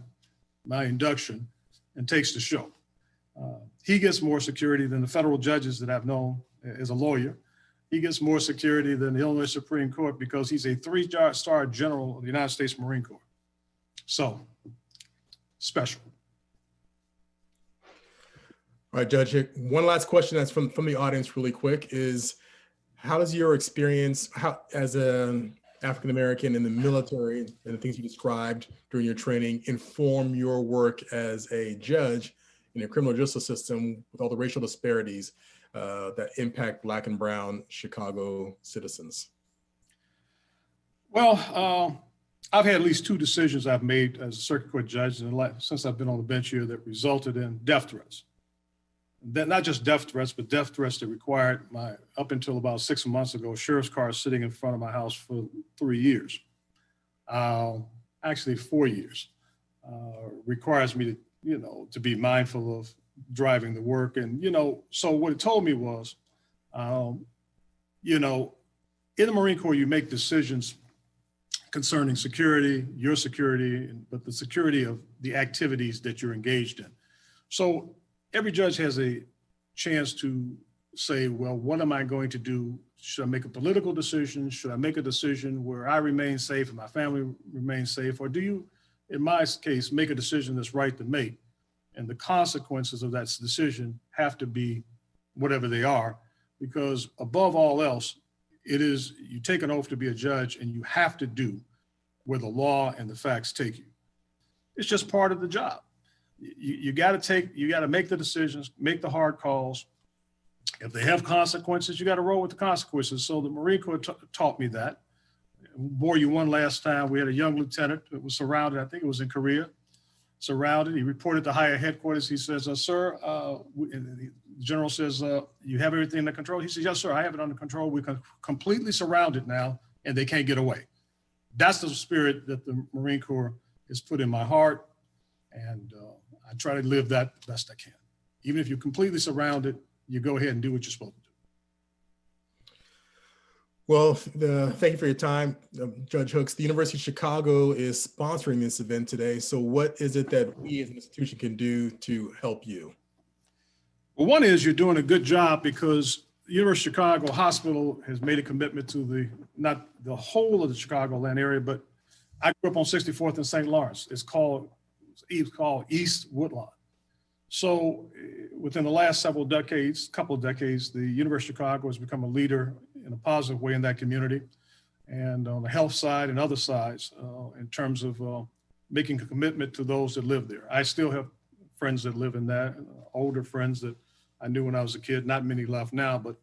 induction and takes the show. He gets more security than the federal judges that I've known as a lawyer. He gets more security than the Illinois Supreme Court because he's a 3-star general of the United States Marine Corps. So, special. All right, Judge, one last question that's from the audience really quick is, how does your experience as an African-American in the military and the things you described during your training inform your work as a judge in a criminal justice system with all the racial disparities that impact Black and brown Chicago citizens? Well, I've had at least 2 decisions I've made as a circuit court judge since I've been on the bench here that resulted in death threats. Not just death threats, but death threats that required up until about 6 months ago, sheriff's car sitting in front of my house for 3 years. Actually 4 years. Requires me to be mindful of driving to work. And, so what it told me was, in the Marine Corps, you make decisions concerning security, your security, but the security of the activities that you're engaged in. So every judge has a chance to say, well, what am I going to do? Should I make a political decision? Should I make a decision where I remain safe and my family remains safe? Or do you, in my case, make a decision that's right to make And the consequences of that decision have to be whatever they are, because above all else, it is, you take an oath to be a judge and you have to do where the law and the facts take you. It's just part of the job. You got to make the decisions, make the hard calls. If they have consequences, you got to roll with the consequences. So the Marine Corps taught me that. Bore you one last time. We had a young lieutenant that was surrounded, I think it was in Korea, surrounded. He reported to higher headquarters. He says, sir, the general says, you have everything under control? He says, yes, sir, I have it under control. We're completely surrounded now and they can't get away. That's the spirit that the Marine Corps has put in my heart. And I try to live that the best I can. Even if you're completely surrounded, you go ahead and do what you're supposed to do. Well, thank you for your time, Judge Hooks. The University of Chicago is sponsoring this event today. So what is it that we as an institution can do to help you? Well, one is you're doing a good job because the University of Chicago Hospital has made a commitment to not the whole of the Chicagoland area, but I grew up on 64th and St. Lawrence. It's called East Woodlawn. So within the last several decades, couple of decades, the University of Chicago has become a leader in a positive way in that community. And on the health side and other sides, in terms of making a commitment to those that live there. I still have friends that live in that, older friends that I knew when I was a kid, not many left now, but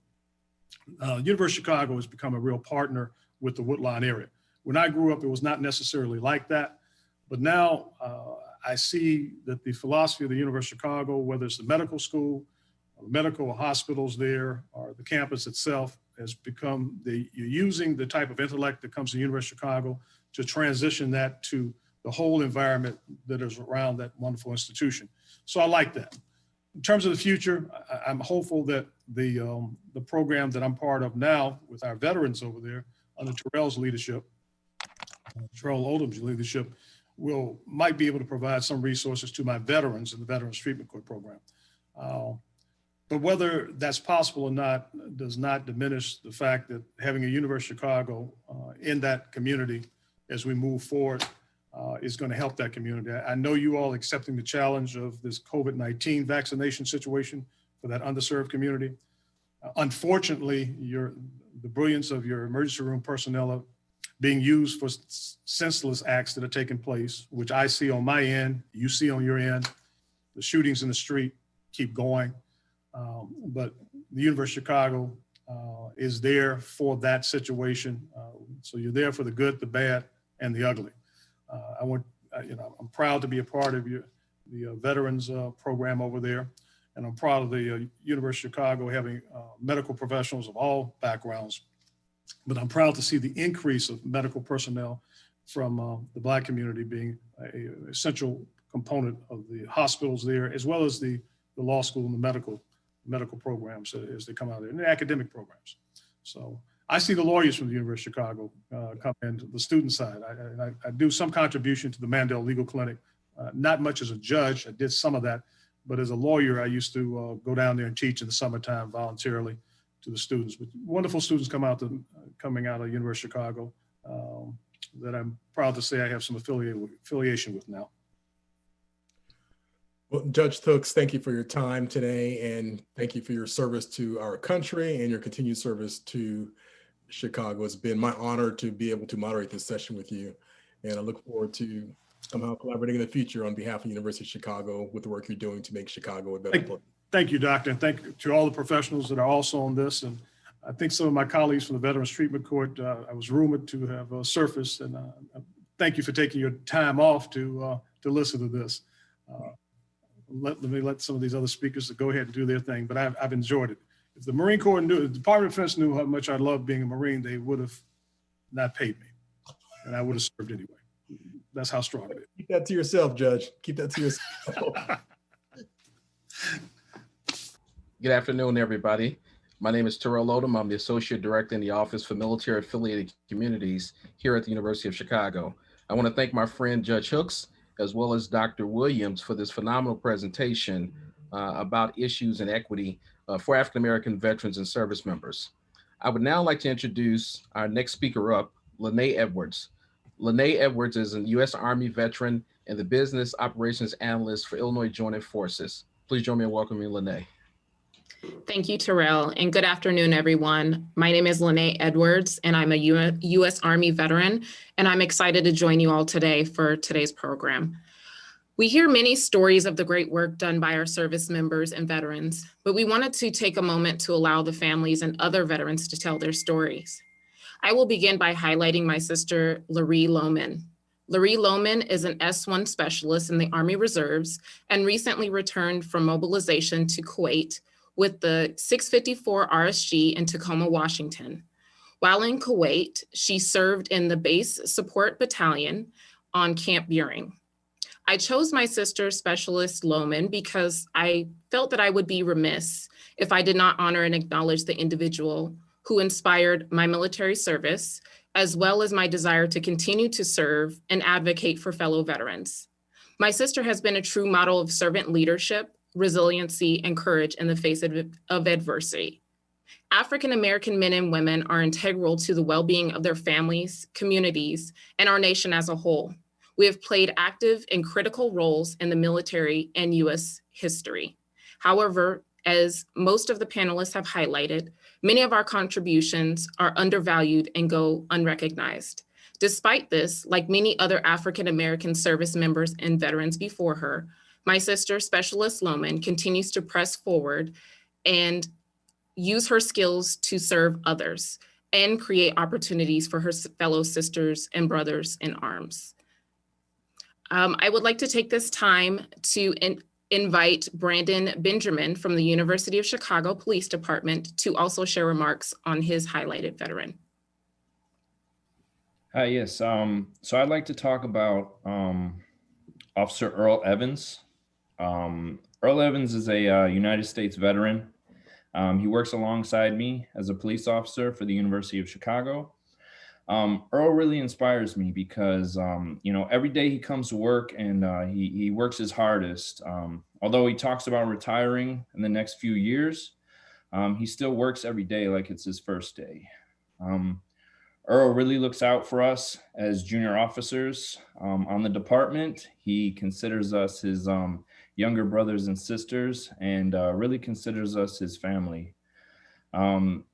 University of Chicago has become a real partner with the Woodlawn area. When I grew up, it was not necessarily like that, but now I see that the philosophy of the University of Chicago, whether it's the medical school, or the medical hospitals there, or the campus itself, has become you're using the type of intellect that comes to the University of Chicago to transition that to the whole environment that is around that wonderful institution. So I like that. In terms of the future, I'm hopeful that the program that I'm part of now with our veterans over there under Terrell's leadership, Terrell Odom's leadership, might be able to provide some resources to my veterans in the Veterans Treatment Court program. But whether that's possible or not does not diminish the fact that having a University of Chicago in that community as we move forward is going to help that community. I know you all accepting the challenge of this COVID-19 vaccination situation for that underserved community. Unfortunately, the brilliance of your emergency room personnel are being used for senseless acts that are taking place, which I see on my end, you see on your end. The shootings in the street keep going. But the University of Chicago is there for that situation. So you're there for the good, the bad, and the ugly. I'm proud to be a part of the veterans program over there. And I'm proud of the University of Chicago having medical professionals of all backgrounds. But I'm proud to see the increase of medical personnel from the Black community being an essential component of the hospitals there, as well as the law school and the medical programs as they come out there, and the academic programs. So I see the lawyers from the University of Chicago come into the student side. I do some contribution to the Mandel Legal Clinic, not much as a judge. I did some of that, but as a lawyer, I used to go down there and teach in the summertime voluntarily to the students. But wonderful students coming out of University of Chicago that I'm proud to say I have some affiliation with now. Well, Judge Hooks, thank you for your time today, and thank you for your service to our country and your continued service to Chicago. It's been my honor to be able to moderate this session with you, and I look forward to somehow collaborating in the future on behalf of the University of Chicago with the work you're doing to make Chicago a better place. Thank you, Doctor, and thank you to all the professionals that are also on this. And I think some of my colleagues from the Veterans Treatment Court, I was rumored to have surfaced, and thank you for taking your time off to listen to this. Let me let some of these other speakers go ahead and do their thing, but I've enjoyed it. If the Marine Corps knew, the Department of Defense knew how much I loved being a Marine, they would have not paid me, and I would have served anyway. That's how strong it is. Keep that to yourself, Judge. Keep that to yourself. Good afternoon, everybody. My name is Terrell Odom. I'm the Associate Director in the Office for Military Affiliated Communities here at the University of Chicago. I want to thank my friend Judge Hooks, as well as Dr. Williams, for this phenomenal presentation about issues and equity for African-American veterans and service members. I would now like to introduce our next speaker up, Lenae Edwards. Lenae Edwards is a U.S. Army veteran and the business operations analyst for Illinois Joint Forces. Please join me in welcoming Lenae. Thank you, Terrell, and good afternoon, everyone. My name is Lenae Edwards, and I'm a U.S. Army veteran, and I'm excited to join you all today for today's program. We hear many stories of the great work done by our service members and veterans, but we wanted to take a moment to allow the families and other veterans to tell their stories. I will begin by highlighting my sister, Larie Lohmann. Larie Lohmann is an S1 specialist in the Army Reserves and recently returned from mobilization to Kuwait with the 654 RSG in Tacoma, Washington. While in Kuwait, she served in the Base Support Battalion on Camp Buring. I chose my sister, Specialist Lohmann, because I felt that I would be remiss if I did not honor and acknowledge the individual who inspired my military service, as well as my desire to continue to serve and advocate for fellow veterans. My sister has been a true model of servant leadership, resiliency, and courage in the face of adversity. African-American men and women are integral to the well-being of their families, communities, and our nation as a whole. We have played active and critical roles in the military and U.S. history. However, as most of the panelists have highlighted, many of our contributions are undervalued and go unrecognized. Despite this, like many other African-American service members and veterans before her, my sister, Specialist Lohmann, continues to press forward and use her skills to serve others and create opportunities for her fellow sisters and brothers in arms. I would like to take this time to invite Brandon Benjamin from the University of Chicago Police Department to also share remarks on his highlighted veteran. Hi, yes. So I'd like to talk about Officer Earl Evans. Earl Evans is a United States veteran. He works alongside me as a police officer for the University of Chicago. Earl really inspires me because, every day he comes to work and he works his hardest. Although he talks about retiring in the next few years, he still works every day like it's his first day. Earl really looks out for us as junior officers on the department. He considers us his younger brothers and sisters and really considers us his family.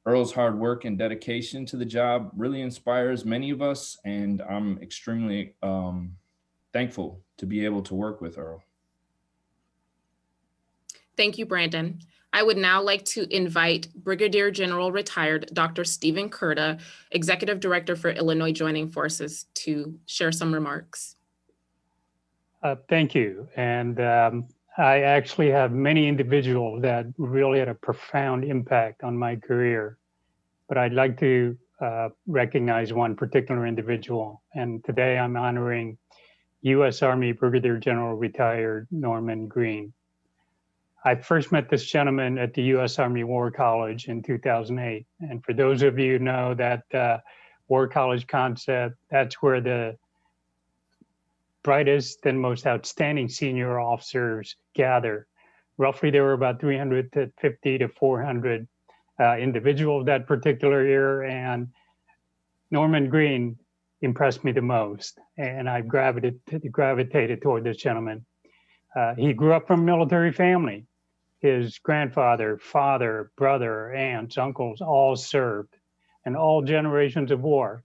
Earl's hard work and dedication to the job really inspires many of us, and I'm extremely thankful to be able to work with Earl. Thank you, Brandon. I would now like to invite Brigadier General Retired Dr. Stephen Kurta, Executive Director for Illinois Joining Forces, to share some remarks. Thank you. And I actually have many individuals that really had a profound impact on my career, but I'd like to recognize one particular individual. And today I'm honoring U.S. Army Brigadier General Retired Norman Greene. I first met this gentleman at the U.S. Army War College in 2008. And for those of you who know that War College concept, that's where the brightest and most outstanding senior officers gather. Roughly, there were about 350 to 400 individuals that particular year, and Norman Greene impressed me the most, and I gravitated toward this gentleman. He grew up from a military family. His grandfather, father, brother, aunts, uncles all served in all generations of war.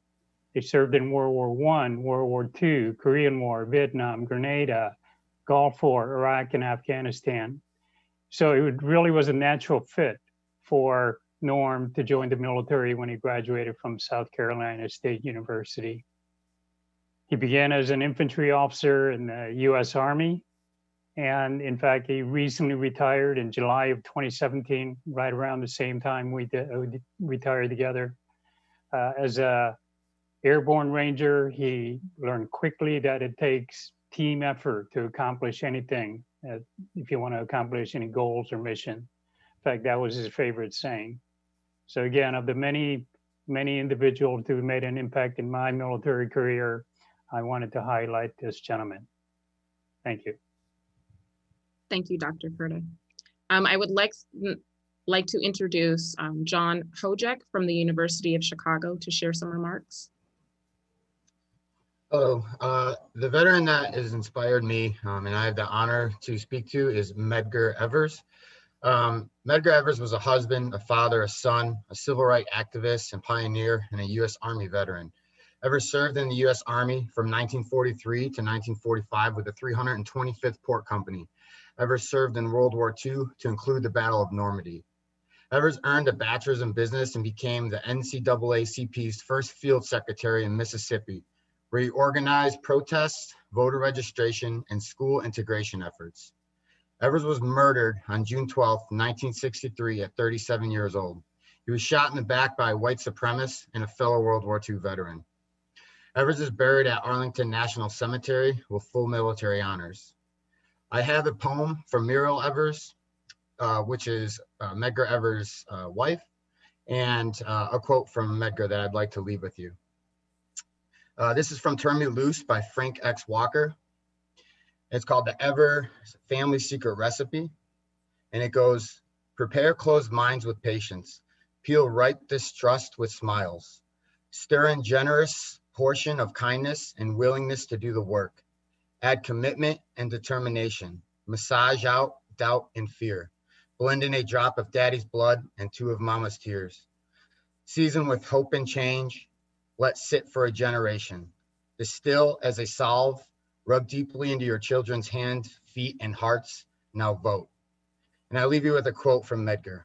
They served in World War I, World War II, Korean War, Vietnam, Grenada, Gulf War, Iraq, and Afghanistan. So it really was a natural fit for Norm to join the military when he graduated from South Carolina State University. He began as an infantry officer in the U.S. Army. And in fact, he recently retired in July of 2017, right around the same time we retired together. As a airborne ranger, he learned quickly that it takes team effort to accomplish anything, if you want to accomplish any goals or mission. In fact, that was his favorite saying. So again, of the many individuals who made an impact in my military career, I wanted to highlight this gentleman. Thank you. Thank you, Dr. Kurta. I would like to introduce John Hojek from the University of Chicago to share some remarks. Hello. The veteran that has inspired me and I have the honor to speak to is Medgar Evers. Medgar Evers was a husband, a father, a son, a civil rights activist and pioneer, and a U.S. Army veteran. Evers served in the U.S. Army from 1943 to 1945 with the 325th Port Company. Evers served in World War II to include the Battle of Normandy. Evers earned a bachelor's in business and became the NCAACP's first field secretary in Mississippi, where he organized protests, voter registration, and school integration efforts. Evers was murdered on June 12, 1963 at 37 years old. He was shot in the back by a white supremacist and a fellow World War II veteran. Evers is buried at Arlington National Cemetery with full military honors. I have a poem from Muriel Evers, which is Medgar Evers' wife, and a quote from Medgar that I'd like to leave with you. This is from Turn Me Loose by Frank X. Walker. It's called The Evers Family Secret Recipe. And it goes, prepare closed minds with patience, peel ripe distrust with smiles, stir in generous portion of kindness and willingness to do the work, add commitment and determination, massage out doubt and fear, blend in a drop of daddy's blood and 2 of mama's tears, season with hope and change, let sit for a generation, distill as a salve, rub deeply into your children's hands, feet, and hearts, now vote. And I leave you with a quote from Medgar.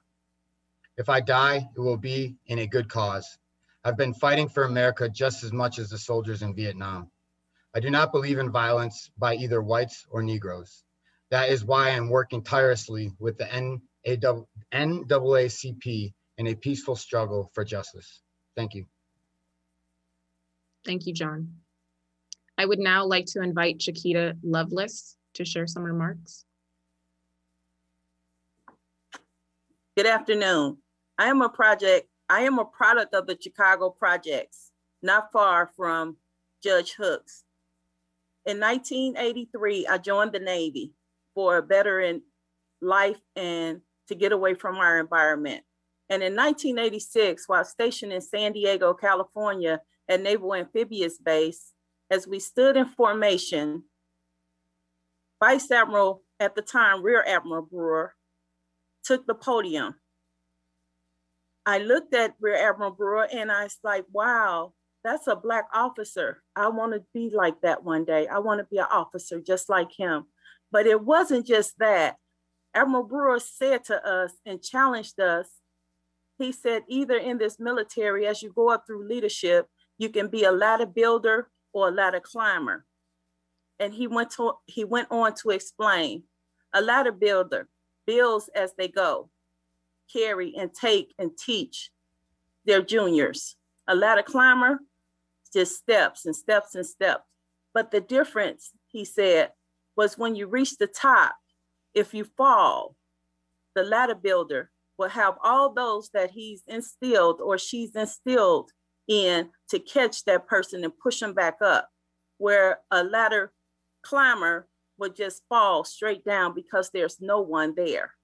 If I die, it will be in a good cause. I've been fighting for America just as much as the soldiers in Vietnam. I do not believe in violence by either whites or Negroes. That is why I'm working tirelessly with the NAACP in a peaceful struggle for justice. Thank you. Thank you, John. I would now like to invite Chiquita Lovelace to share some remarks. Good afternoon. I am a product of the Chicago projects, not far from Judge Hooks. In 1983, I joined the Navy for a better in life and to get away from our environment. And in 1986, while stationed in San Diego, California at Naval Amphibious Base, as we stood in formation, Vice Admiral, at the time, Rear Admiral Brewer, took the podium. I looked at Rear Admiral Brewer and I was like, wow, that's a Black officer. I want to be like that one day. I want to be an officer just like him. But it wasn't just that. Admiral Brewer said to us and challenged us, he said, either in this military, as you go up through leadership, you can be a ladder builder or a ladder climber. And he went on to explain, a ladder builder builds as they go, carry and take and teach their juniors. A ladder climber, just steps and steps and steps. But the difference, he said, was when you reach the top, if you fall, the ladder builder will have all those that he's instilled or she's instilled in to catch that person and push them back up, where a ladder climber would just fall straight down because there's no one there.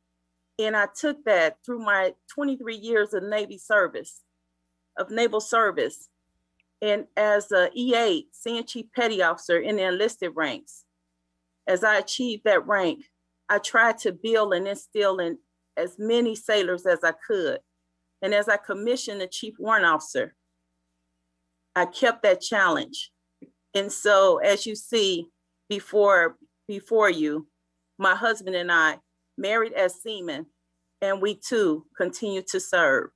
And I took that through my 23 years of naval service. And as a E8, Senior Chief Petty Officer in the enlisted ranks, as I achieved that rank, I tried to build and instill in as many sailors as I could. And as I commissioned the Chief Warrant Officer, I kept that challenge. And so as you see before you, my husband and I married as seamen, and we too continue to serve.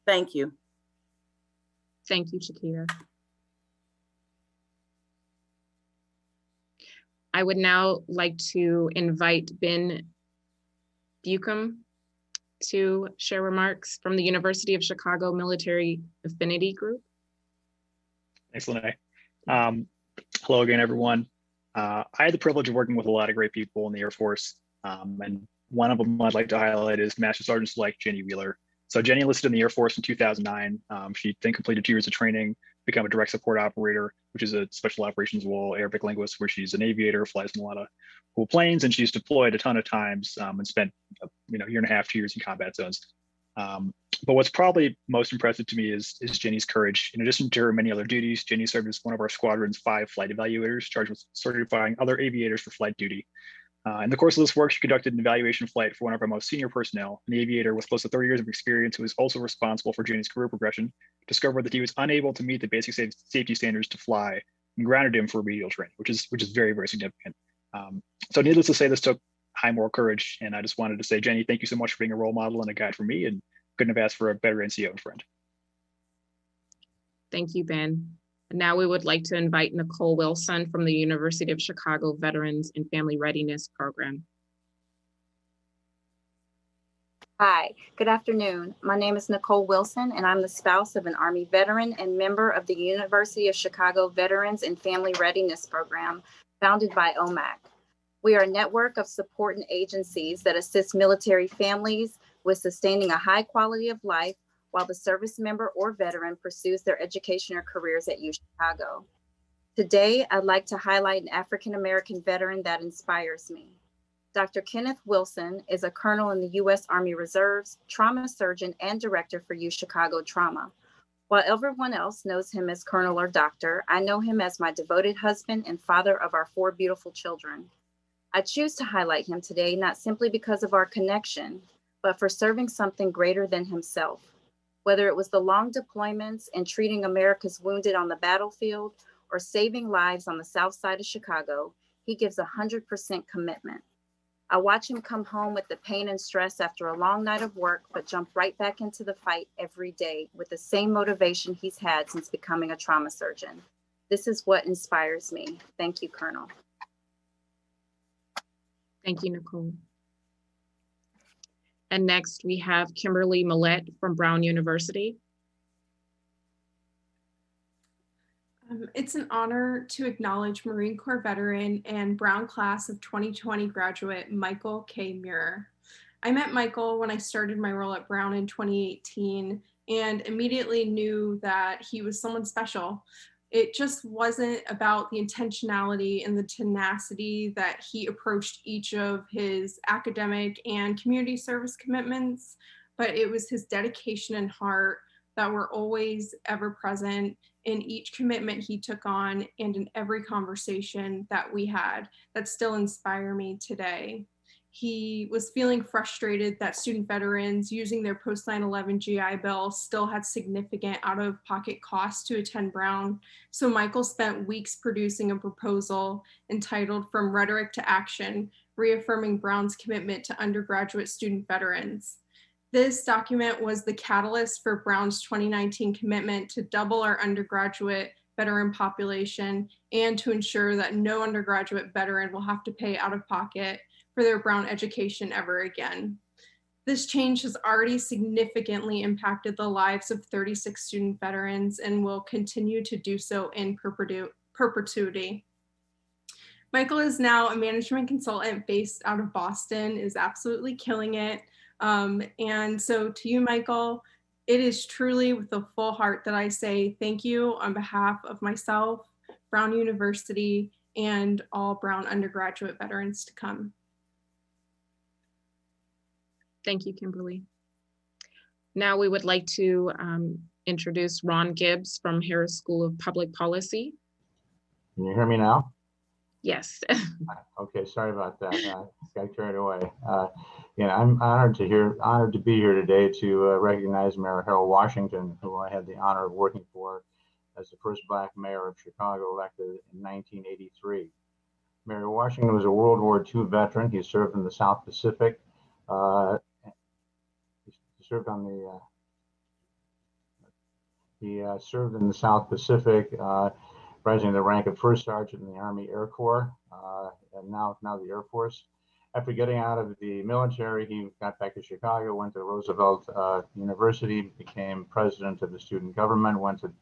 Thank you. Thank you, Chiquita. I would now like to invite Ben Bucum to share remarks from the University of Chicago Military Affinity Group. Thanks, Lenae. Hello again, everyone. I had the privilege of working with a lot of great people in the Air Force, and one of them I'd like to highlight is Master Sergeant Select Jenny Wheeler. So Jenny enlisted in the Air Force in 2009. She then completed 2 years of training, become a direct support operator, which is a special operations role, Arabic linguist, where she's an aviator, flies in a lot of cool planes, and she's deployed a ton of times and spent 1.5 years, 2 years in combat zones. But what's probably most impressive to me is Jenny's courage. In addition to her many other duties, Jenny served as one of our squadron's 5 flight evaluators charged with certifying other aviators for flight duty. In the course of this work, she conducted an evaluation flight for one of our most senior personnel, an aviator with close to 30 years of experience who was also responsible for Jenny's career progression, discovered that he was unable to meet the basic safety standards to fly and grounded him for remedial training, which is very, very significant. So needless to say, this took high moral courage. And I just wanted to say, Jenny, thank you so much for being a role model and a guide for me, and couldn't have asked for a better NCO and friend. Thank you, Ben. Now we would like to invite Nicole Wilson from the University of Chicago Veterans and Family Readiness Program. Hi, good afternoon. My name is Nicole Wilson, and I'm the spouse of an Army veteran and member of the University of Chicago Veterans and Family Readiness Program, founded by OMAC. We are a network of support and agencies that assist military families with sustaining a high quality of life while the service member or veteran pursues their education or careers at UChicago. Today, I'd like to highlight an African-American veteran that inspires me. Dr. Kenneth Wilson is a colonel in the U.S. Army Reserves, trauma surgeon, and director for UChicago Trauma. While everyone else knows him as colonel or doctor, I know him as my devoted husband and father of our 4 beautiful children. I choose to highlight him today, not simply because of our connection, but for serving something greater than himself. Whether it was the long deployments and treating America's wounded on the battlefield or saving lives on the south side of Chicago, he gives 100% commitment. I watch him come home with the pain and stress after a long night of work, but jump right back into the fight every day with the same motivation he's had since becoming a trauma surgeon. This is what inspires me. Thank you, Colonel. Thank you, Nicole. And next we have Kimberly Millett from Brown University. It's an honor to acknowledge Marine Corps veteran and Brown class of 2020 graduate, Michael K. Muir. I met Michael when I started my role at Brown in 2018 and immediately knew that he was someone special. It just wasn't about the intentionality and the tenacity that he approached each of his academic and community service commitments, but it was his dedication and heart that were always ever present in each commitment he took on and in every conversation that we had that still inspire me today. He was feeling frustrated that student veterans using their post 9/11 GI Bill still had significant out-of-pocket costs to attend Brown. So Michael spent weeks producing a proposal entitled From Rhetoric to Action, reaffirming Brown's commitment to undergraduate student veterans. This document was the catalyst for Brown's 2019 commitment to double our undergraduate veteran population and to ensure that no undergraduate veteran will have to pay out of pocket for their Brown education ever again. This change has already significantly impacted the lives of 36 student veterans and will continue to do so in perpetuity. Michael is now a management consultant based out of Boston, is absolutely killing it. And so to you, Michael, it is truly with a full heart that I say thank you on behalf of myself, Brown University, and all Brown undergraduate veterans to come. Thank you, Kimberly. Now we would like to introduce Ron Gibbs from Harris School of Public Policy. Can you hear me now? Yes. Okay, sorry about that. Got carried away. I'm honored to be here today to recognize Mayor Harold Washington, who I had the honor of working for as the first Black mayor of Chicago, elected in 1983. Mayor Washington was a World War II veteran. He served in the South Pacific. He served in the South Pacific, rising to the rank of first sergeant in the Army Air Corps, and now the Air Force. After getting out of the military, he got back to Chicago, went to Roosevelt University, became president of the student government, went to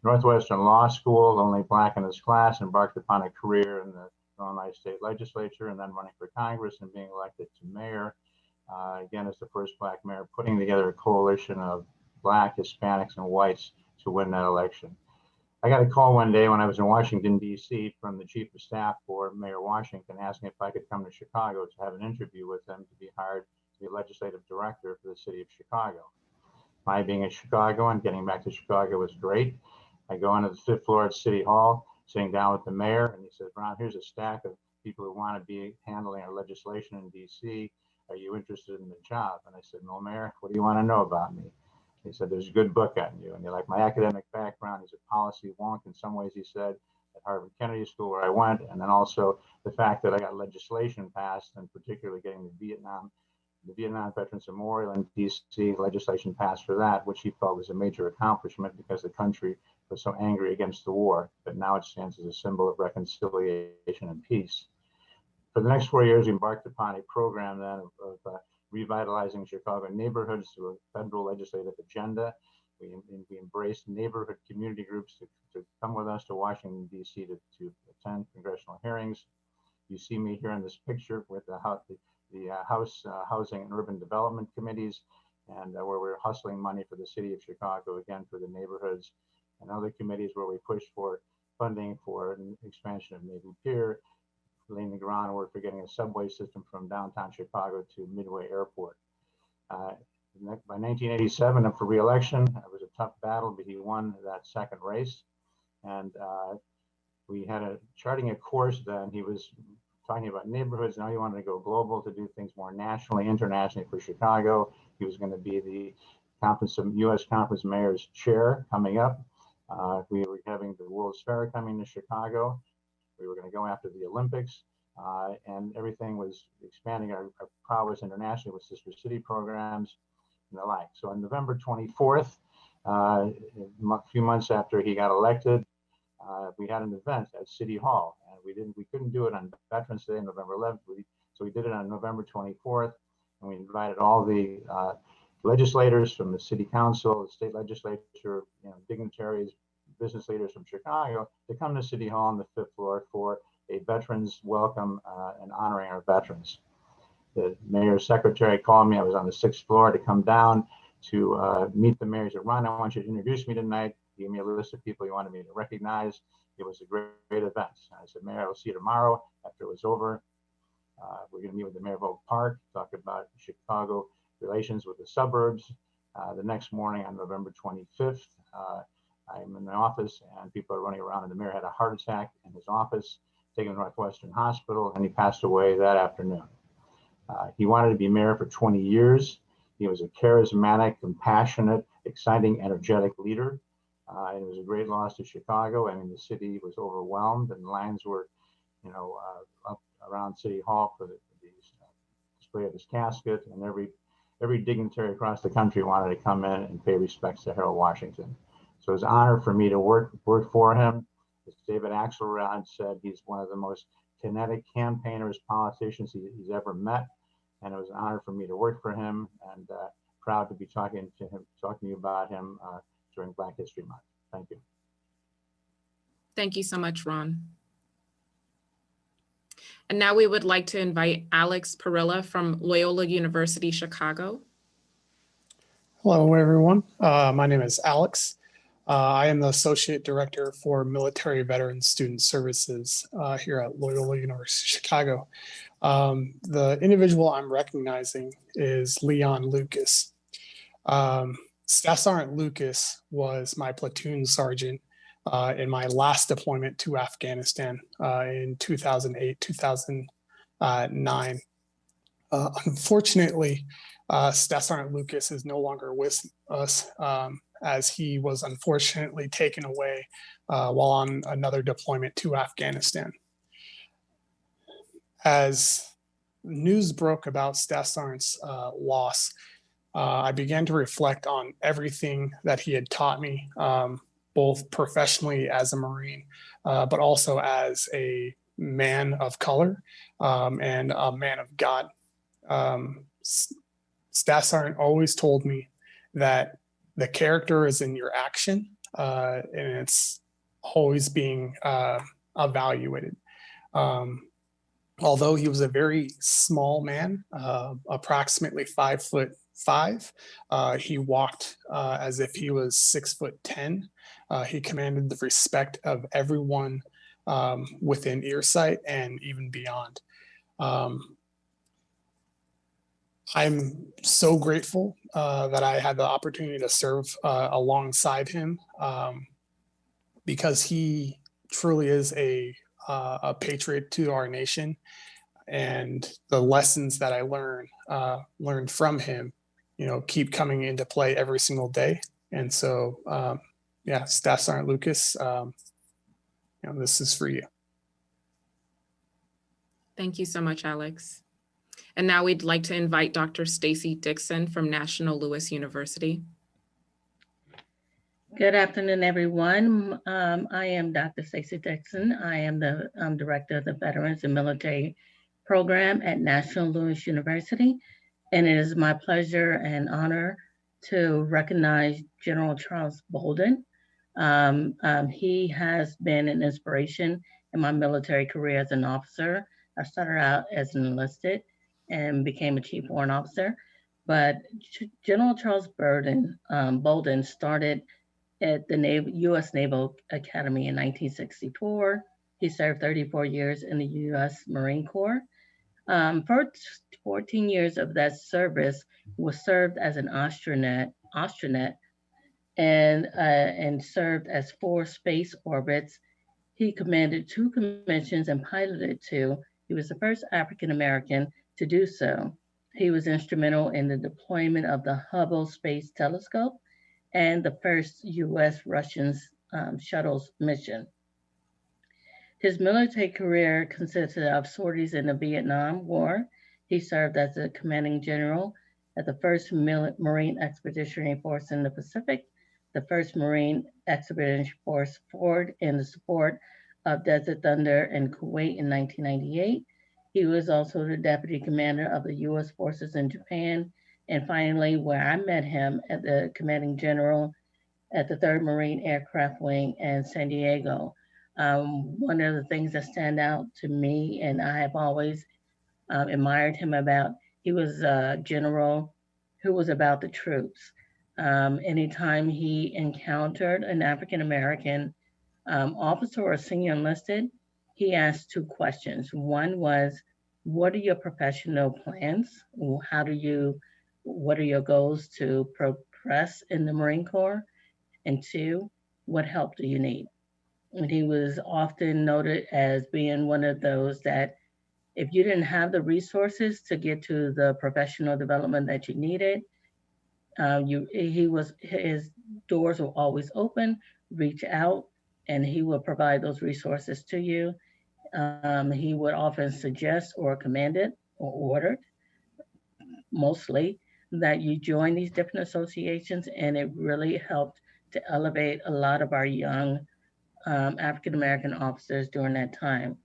Northwestern Law School, only Black in his class, embarked upon a career in the Illinois State Legislature, and then running for Congress and being elected to mayor, again as the first Black mayor, putting together a coalition of Black, Hispanics, and whites to win that election. I got a call one day when I was in Washington, D.C. from the chief of staff for Mayor Washington asking if I could come to Chicago to have an interview with him to be hired to be legislative director for the city of Chicago. My being in Chicago and getting back to Chicago was great. I go into the 5th floor at City Hall, sitting down with the mayor, and he says, Ron, here's a stack of people who want to be handling our legislation in DC. Are you interested in the job? And I said, no, Mayor, what do you want to know about me? He said, there's a good book on you. And you're like, my academic background is a policy wonk in some ways, he said, at Harvard Kennedy School where I went. And then also the fact that I got legislation passed, and particularly getting the Vietnam Veterans Memorial in DC, legislation passed for that, which he felt was a major accomplishment because the country was so angry against the war. But now it stands as a symbol of reconciliation and peace. For the next 4 years, we embarked upon a program then of revitalizing Chicago neighborhoods through a federal legislative agenda. We embraced neighborhood community groups to come with us to Washington, D.C. to attend congressional hearings. You see me here in this picture with the House Housing and Urban Development Committees, and where we're hustling money for the city of Chicago, again, for the neighborhoods, and other committees where we pushed for funding for an expansion of Navy Pier, laying the groundwork for getting a subway system from downtown Chicago to Midway Airport. By 1987, up for re-election, it was a tough battle, but he won that second race. And we had charting a course then. He was talking about neighborhoods. Now he wanted to go global, to do things more nationally, internationally for Chicago. He was going to be the U.S. Conference Mayor's chair coming up. We were having the World's Fair coming to Chicago. We were going to go after the Olympics, and everything was expanding our prowess internationally with sister city programs and the like. So on November 24th, a few months after he got elected, we had an event at City Hall, and we couldn't do it on Veterans Day, November 11th. So we did it on November 24th, and we invited all the legislators from the city council, the state legislature, dignitaries, business leaders from Chicago to come to City Hall on the 5th floor for a veterans welcome and honoring our veterans. The mayor's secretary called me. I was on the 6th floor to come down to meet the mayor. He said, Ron, I want you to introduce me tonight. He gave me a list of people he wanted me to recognize. It was a great event. And I said, Mayor, I'll see you tomorrow after it was over. We're going to meet with the mayor of Oak Park, talk about Chicago relations with the suburbs. The next morning on November 25th, I'm in the office and people are running around, and the mayor had a heart attack in his office, taken to Northwestern Hospital, and he passed away that afternoon. He wanted to be mayor for 20 years. He was a charismatic, compassionate, exciting, energetic leader. And it was a great loss to Chicago. I mean, the city was overwhelmed, and lines were, up around City Hall for the display of his casket, and every dignitary across the country wanted to come in and pay respects to Harold Washington. So it was an honor for me to work for him. As David Axelrod said, he's one of the most kinetic campaigners, politicians he's ever met. And it was an honor for me to work for him, and proud to be talking to you about him during Black History Month. Thank you. Thank you so much, Ron. And now we would like to invite Alex Perilla from Loyola University, Chicago. Hello, everyone. My name is Alex. I am the Associate Director for Military Veteran Student Services here at Loyola University, Chicago. The individual I'm recognizing is Leon Lucas. Staff Sergeant Lucas was my platoon sergeant in my last deployment to Afghanistan in 2008, 2009. Unfortunately, Staff Sergeant Lucas is no longer with us as he was unfortunately taken away while on another deployment to Afghanistan. As news broke about Staff Sergeant's loss, I began to reflect on everything that he had taught me, both professionally as a Marine, but also as a man of color and a man of God. Staff Sergeant always told me that the character is in your action, and it's always being evaluated. Although he was a very small man, approximately 5'5", he walked as if he was 6'10". He commanded the respect of everyone within earsight and even beyond. I'm so grateful that I had the opportunity to serve alongside him because he truly is a patriot to our nation, and the lessons that I learned from him, keep coming into play every single day. And so, yeah, Staff Sergeant Lucas, this is for you. Thank you so much, Alex. And now we'd like to invite Dr. Stacy Dixon from National Louis University. Good afternoon, everyone. I am Dr. Stacy Dixon. I am the Director of the Veterans and Military Program at National Louis University. And it is my pleasure and honor to recognize General Charles Bolden. He has been an inspiration in my military career as an officer. I started out as an enlisted and became a Chief Warrant Officer. But General Charles Bolden started at the U.S. Naval Academy in 1964. He served 34 years in the U.S. Marine Corps. First 14 years of that service was served as an astronaut and served as 4 space orbits. He commanded 2 commissions and piloted 2. He was the first African-American to do so. He was instrumental in the deployment of the Hubble Space Telescope and the first U.S.-Russian shuttles mission. His military career consisted of sorties in the Vietnam War. He served as a commanding general at the 1st Marine Expeditionary Force in the Pacific, the 1st Marine Expeditionary Force forward in the support of Desert Thunder in Kuwait in 1998. He was also the deputy commander of the U.S. forces in Japan. And finally, where I met him at the commanding general at the 3rd Marine Aircraft Wing in San Diego. One of the things that stand out to me, and I have always admired him about, he was a general who was about the troops. Anytime he encountered an African-American officer or senior enlisted, he asked 2 questions. One was, what are your professional plans? What are your goals to progress in the Marine Corps? And 2, what help do you need? And he was often noted as being one of those that if you didn't have the resources to get to the professional development that you needed, his doors were always open, reach out, and he will provide those resources to you. He would often suggest or commanded or ordered, mostly, that you join these different associations, and it really helped to elevate a lot of our young African-American officers during that time.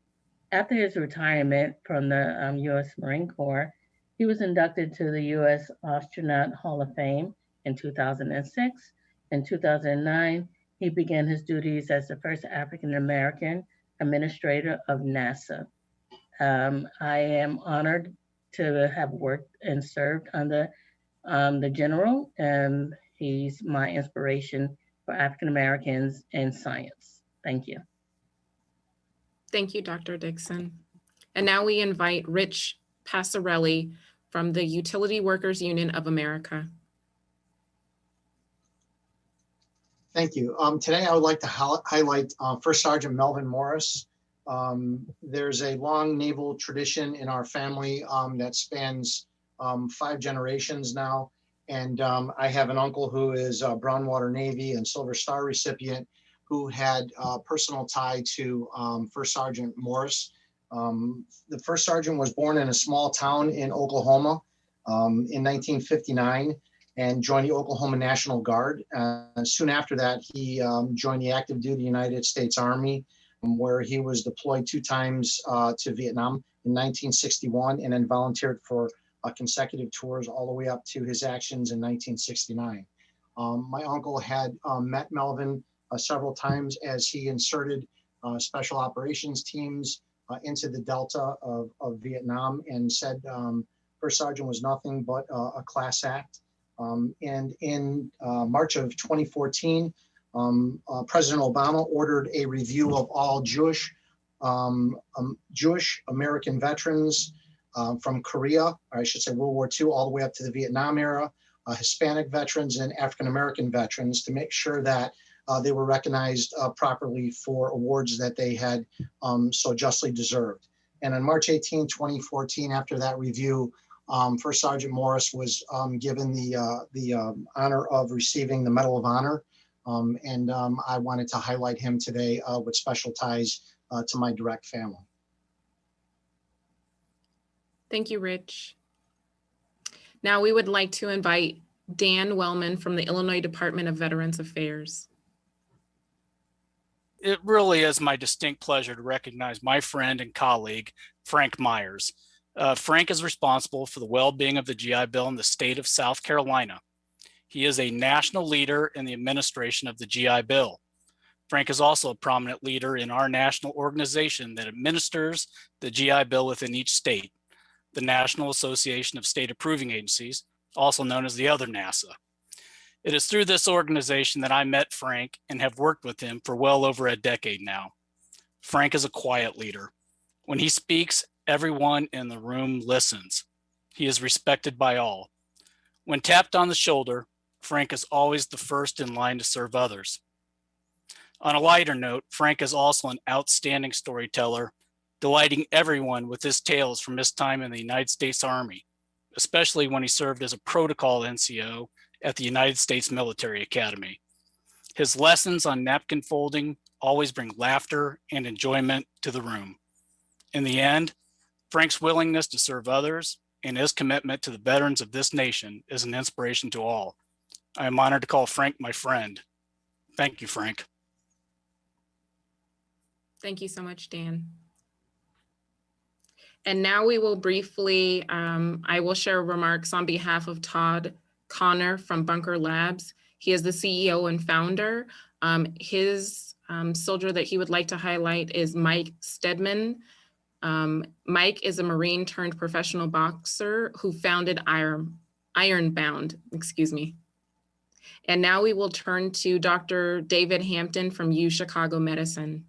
After his retirement from the U.S. Marine Corps, he was inducted to the U.S. Astronaut Hall of Fame in 2006. In 2009, he began his duties as the first African-American administrator of NASA. I am honored to have worked and served under the general, and he's my inspiration for African-Americans in science. Thank you. Thank you, Dr. Dixon. And now we invite Rich Passarelli from the Utility Workers Union of America. Thank you. Today I would like to highlight First Sergeant Melvin Morris. There's a long naval tradition in our family that spans 5 generations now. And I have an uncle who is a Brownwater Navy and Silver Star recipient who had a personal tie to First Sergeant Morris. The First Sergeant was born in a small town in Oklahoma in 1959 and joined the Oklahoma National Guard. Soon after that, he joined the active duty United States Army, where he was deployed 2 times to Vietnam in 1961 and then volunteered for consecutive tours all the way up to his actions in 1969. My uncle had met Melvin several times as he inserted special operations teams into the Delta of Vietnam and said First Sergeant was nothing but a class act. And in March of 2014, President Obama ordered a review of all Jewish American veterans from Korea, or I should say World War II, all the way up to the Vietnam era, Hispanic veterans and African-American veterans, to make sure that they were recognized properly for awards that they had so justly deserved. And on March 18, 2014, after that review, First Sergeant Maurice was given the honor of receiving the Medal of Honor. I wanted to highlight him today with special ties to my direct family. Thank you, Rich. Now we would like to invite Dan Wellman from the Illinois Department of Veterans Affairs. It really is my distinct pleasure to recognize my friend and colleague, Frank Myers. Frank is responsible for the well-being of the GI Bill in the state of South Carolina. He is a national leader in the administration of the GI Bill. Frank is also a prominent leader in our national organization that administers the GI Bill within each state, the National Association of State Approving Agencies, also known as the other NASA. It is through this organization that I met Frank and have worked with him for well over a decade now. Frank is a quiet leader. When he speaks, everyone in the room listens. He is respected by all. When tapped on the shoulder, Frank is always the first in line to serve others. On a lighter note, Frank is also an outstanding storyteller, delighting everyone with his tales from his time in the United States Army, especially when he served as a protocol NCO at the United States Military Academy. His lessons on napkin folding always bring laughter and enjoyment to the room. In the end, Frank's willingness to serve others and his commitment to the veterans of this nation is an inspiration to all. I am honored to call Frank my friend. Thank you, Frank. Thank you so much, Dan. And now we will briefly, I will share remarks on behalf of Todd Connor from Bunker Labs. He is the CEO and founder. His soldier that he would like to highlight is Mike Stedman. Mike is a Marine turned professional boxer who founded Ironbound, excuse me. And now we will turn to Dr. David Hampton from UChicago Medicine.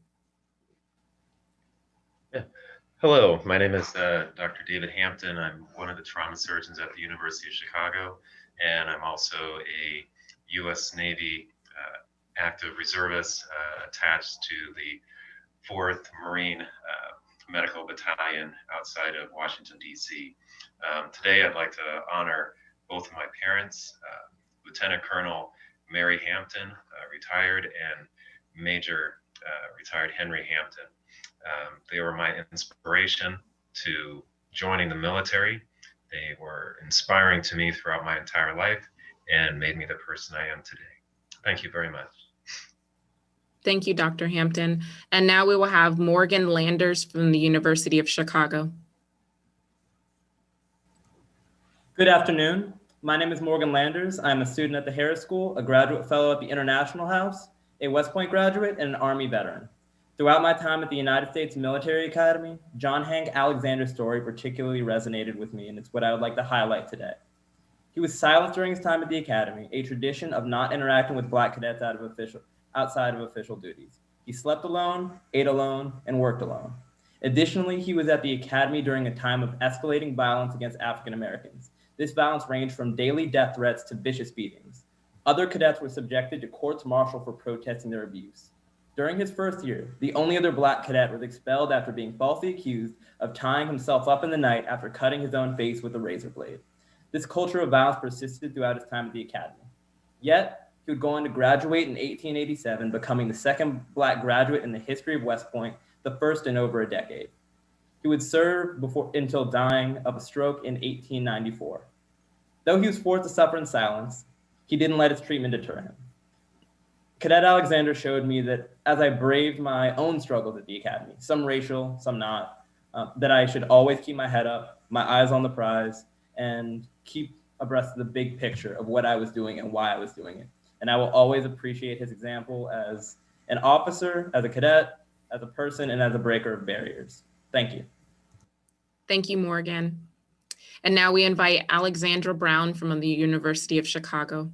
Hello, my name is Dr. David Hampton. I'm one of the trauma surgeons at the University of Chicago, and I'm also a U.S. Navy active reservist attached to the 4th Marine Medical Battalion outside of Washington, D.C. Today, I'd like to honor both of my parents, Lieutenant Colonel Mary Hampton, retired, and Major retired Henry Hampton. They were my inspiration to joining the military. They were inspiring to me throughout my entire life and made me the person I am today. Thank you very much. Thank you, Dr. Hampton. And now we will have Morgan Landers from the University of Chicago. Good afternoon. My name is Morgan Landers. I'm a student at the Harris School, a graduate fellow at the International House, a West Point graduate, and an Army veteran. Throughout my time at the United States Military Academy, John Hank Alexander's story particularly resonated with me, and it's what I would like to highlight today. He was silent during his time at the Academy, a tradition of not interacting with Black cadets outside of official duties. He slept alone, ate alone, and worked alone. Additionally, he was at the Academy during a time of escalating violence against African Americans. This violence ranged from daily death threats to vicious beatings. Other cadets were subjected to courts martial for protesting their abuse. During his first year, the only other Black cadet was expelled after being falsely accused of tying himself up in the night after cutting his own face with a razor blade. This culture of violence persisted throughout his time at the Academy. Yet, he would go on to graduate in 1887, becoming the second Black graduate in the history of West Point, the first in over a decade. He would serve until dying of a stroke in 1894. Though he was forced to suffer in silence, he didn't let his treatment deter him. Cadet Alexander showed me that as I braved my own struggles at the Academy, some racial, some not, that I should always keep my head up, my eyes on the prize, and keep abreast of the big picture of what I was doing and why I was doing it. And I will always appreciate his example as an officer, as a cadet, as a person, and as a breaker of barriers. Thank you. Thank you, Morgan. And now we invite Alexandra Brown from the University of Chicago.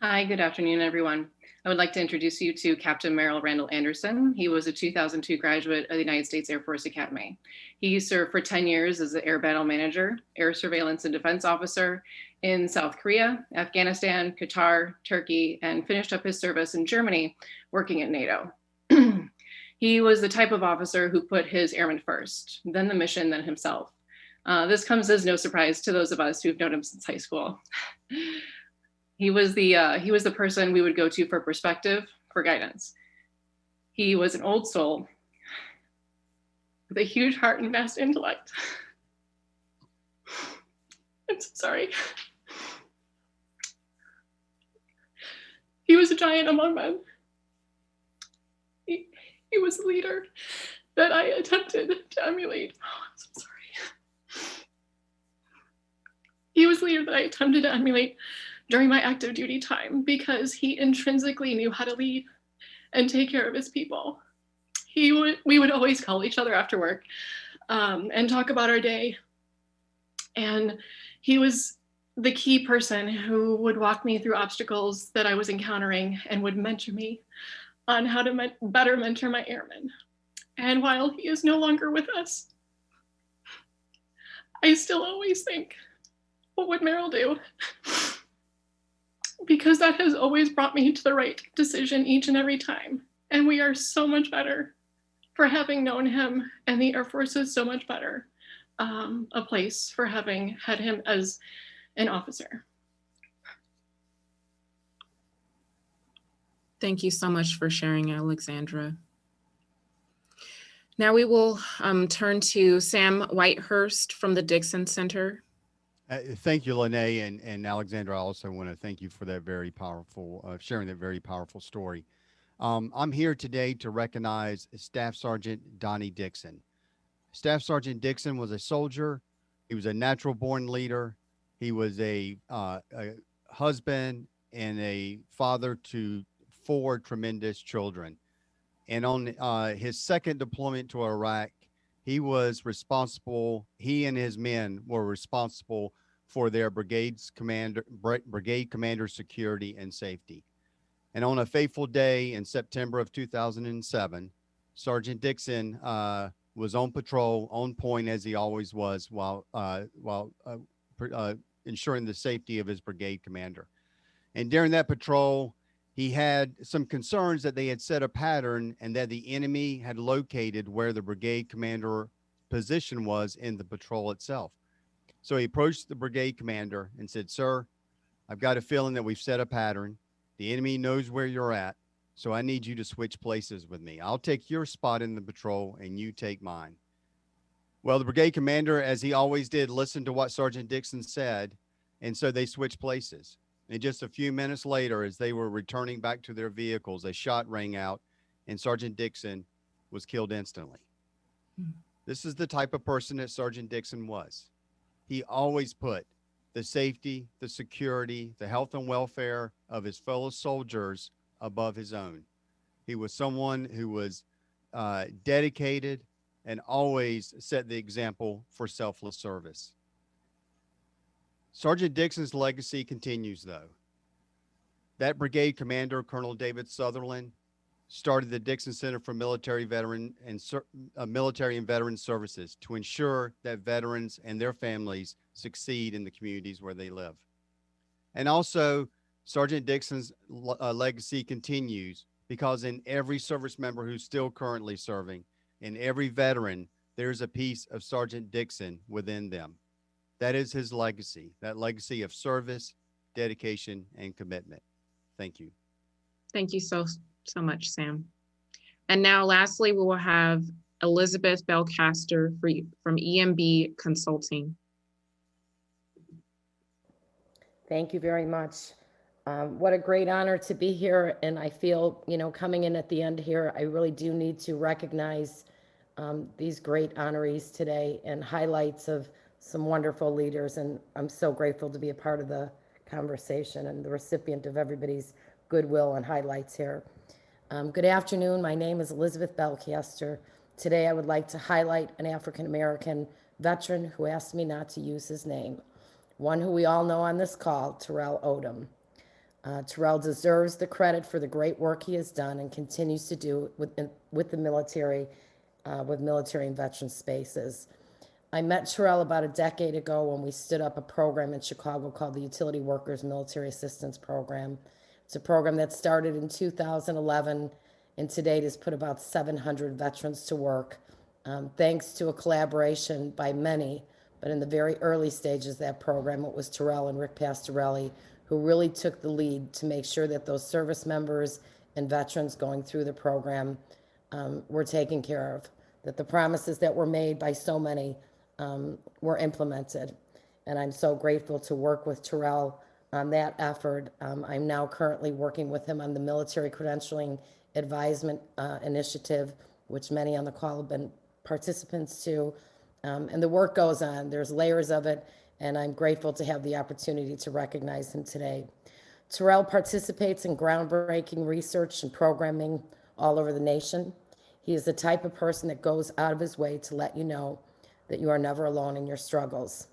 Hi, good afternoon, everyone. I would like to introduce you to Captain Merrill Randall Anderson. He was a 2002 graduate of the United States Air Force Academy. He served for 10 years as the Air Battle Manager, Air Surveillance and Defense Officer in South Korea, Afghanistan, Qatar, Turkey, and finished up his service in Germany working at NATO. He was the type of officer who put his airmen first, then the mission, then himself. This comes as no surprise to those of us who've known him since high school. He was the person we would go to for perspective, for guidance. He was an old soul with a huge heart and vast intellect. I'm so sorry. He was a giant among men. He was the leader that I attempted to emulate. Oh, I'm so sorry. He was the leader that I attempted to emulate during my active duty time because he intrinsically knew how to lead and take care of his people. We would always call each other after work and talk about our day. And he was the key person who would walk me through obstacles that I was encountering and would mentor me on how to better mentor my airmen. And while he is no longer with us, I still always think, what would Merrill do? Because that has always brought me to the right decision each and every time. And we are so much better for having known him, and the Air Force is so much better a place for having had him as an officer. Thank you so much for sharing, Alexandra. Now we will turn to Sam Whitehurst from the Dixon Center. Thank you, Lenae, and Alexandra. I also want to thank you for that very powerful, sharing that very powerful story. I'm here today to recognize Staff Sergeant Donnie Dixon. Staff Sergeant Dixon was a soldier. He was a natural-born leader. He was a husband and a father to 4 tremendous children. And on his second deployment to Iraq, he was responsible, he and his men were responsible for their brigade commander security and safety. And on a fateful day in September of 2007, Sergeant Dixon was on patrol, on point as he always was, while ensuring the safety of his brigade commander. And during that patrol, he had some concerns that they had set a pattern and that the enemy had located where the brigade commander position was in the patrol itself. So he approached the brigade commander and said, "Sir, I've got a feeling that we've set a pattern. The enemy knows where you're at, so I need you to switch places with me. I'll take your spot in the patrol and you take mine." Well, the brigade commander, as he always did, listened to what Sergeant Dixon said, and so they switched places. And just a few minutes later, as they were returning back to their vehicles, a shot rang out and Sergeant Dixon was killed instantly. This is the type of person that Sergeant Dixon was. He always put the safety, the security, the health and welfare of his fellow soldiers above his own. He was someone who was dedicated and always set the example for selfless service. Sergeant Dixon's legacy continues, though. That brigade commander, Colonel David Sutherland, started the Dixon Center for Military and Veteran Services to ensure that veterans and their families succeed in the communities where they live. And also, Sergeant Dixon's legacy continues because in every service member who's still currently serving, in every veteran, there's a piece of Sergeant Dixon within them. That is his legacy, that legacy of service, dedication, and commitment. Thank you. Thank you so much, Sam. And now lastly, we will have Elizabeth Belcaster from EMB Consulting. Thank you very much. What a great honor to be here. And I feel, coming in at the end here, I really do need to recognize these great honorees today and highlights of some wonderful leaders. And I'm so grateful to be a part of the conversation and the recipient of everybody's goodwill and highlights here. Good afternoon. My name is Elizabeth Belcaster. Today, I would like to highlight an African-American veteran who asked me not to use his name, one who we all know on this call, Terrell Odom. Terrell deserves the credit for the great work he has done and continues to do with the military, with military and veteran spaces. I met Terrell about a decade ago when we stood up a program in Chicago called the Utility Workers Military Assistance Program. It's a program that started in 2011 and to date has put about 700 veterans to work, thanks to a collaboration by many. But in the very early stages of that program, it was Terrell and Rick Pastorelli who really took the lead to make sure that those service members and veterans going through the program were taken care of, that the promises that were made by so many were implemented. And I'm so grateful to work with Terrell on that effort. I'm now currently working with him on the Military Credentialing Advisement Initiative, which many on the call have been participants to. And the work goes on. There's layers of it, and I'm grateful to have the opportunity to recognize him today. Terrell participates in groundbreaking research and programming all over the nation. He is the type of person that goes out of his way to let you know that you are never alone in your struggles.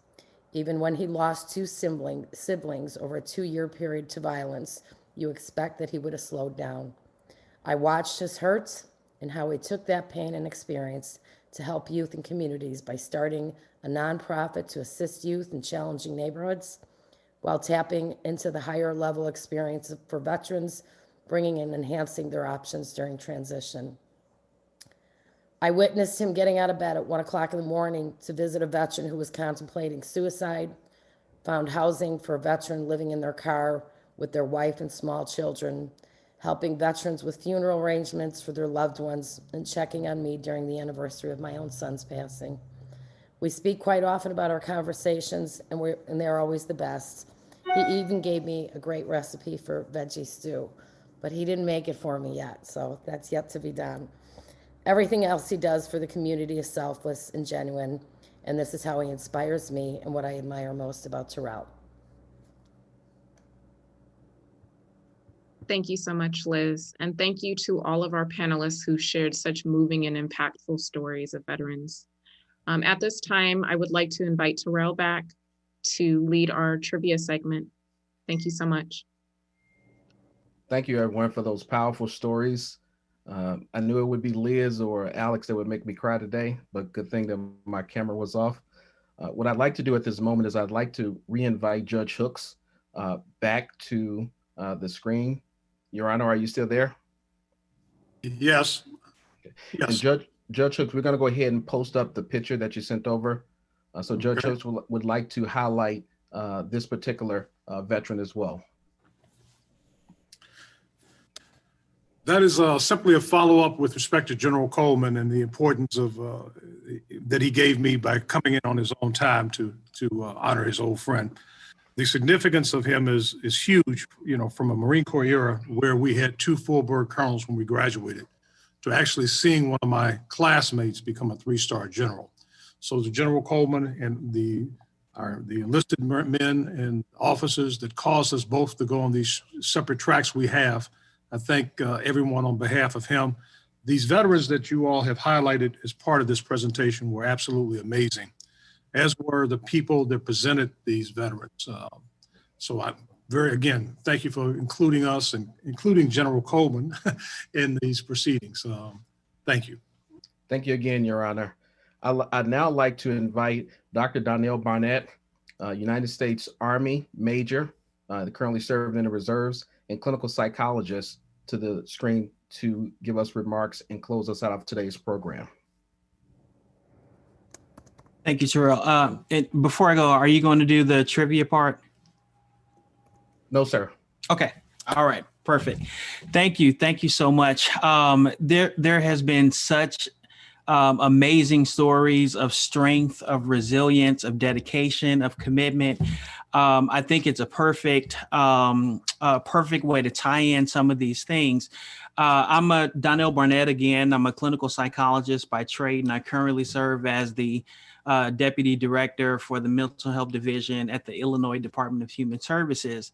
Even when he lost two siblings over a 2-year period to violence, you expect that he would have slowed down. I watched his hurts and how he took that pain and experience to help youth and communities by starting a nonprofit to assist youth in challenging neighborhoods while tapping into the higher level experience for veterans, bringing and enhancing their options during transition. I witnessed him getting out of bed at 1 o'clock in the morning to visit a veteran who was contemplating suicide, found housing for a veteran living in their car with their wife and small children, helping veterans with funeral arrangements for their loved ones, and checking on me during the anniversary of my own son's passing. We speak quite often about our conversations, and they're always the best. He even gave me a great recipe for veggie stew, but he didn't make it for me yet, so that's yet to be done. Everything else he does for the community is selfless and genuine, and this is how he inspires me and what I admire most about Terrell. Thank you so much, Liz. And thank you to all of our panelists who shared such moving and impactful stories of veterans. At this time, I would like to invite Terrell back to lead our trivia segment. Thank you so much. Thank you, everyone, for those powerful stories. I knew it would be Liz or Alex that would make me cry today, but good thing that my camera was off. What I'd like to do at this moment is I'd like to re-invite Judge Hooks back to the screen. Your Honor, are you still there? Yes. Yes. And Judge Hooks, we're going to go ahead and post up the picture that you sent over. So Judge Hooks would like to highlight this particular veteran as well. That is simply a follow-up with respect to General Coleman and the importance of that he gave me by coming in on his own time to honor his old friend. The significance of him is huge, you know, from a Marine Corps era where we had 2 full-bird colonels when we graduated to actually seeing one of my classmates become a 3-star general. So the General Coleman and the enlisted men and officers that caused us both to go on these separate tracks we have, I thank everyone on behalf of him. These veterans that you all have highlighted as part of this presentation were absolutely amazing, as were the people that presented these veterans. So again, thank you for including us and including General Coleman in these proceedings. Thank you. Thank you again, Your Honor. I'd now like to invite Dr. Donnell Barnett, United States Army Major, currently serving in the reserves, and clinical psychologist to the screen to give us remarks and close us out of today's program. Thank you, Terrell. Before I go, are you going to do the trivia part? No, sir. Okay. All right. Perfect. Thank you. Thank you so much. There has been such amazing stories of strength, of resilience, of dedication, of commitment. I think it's a perfect way to tie in some of these things. I'm a Donnell Barnett again. I'm a clinical psychologist by trade, and I currently serve as the Deputy Director for the Mental Health Division at the Illinois Department of Human Services.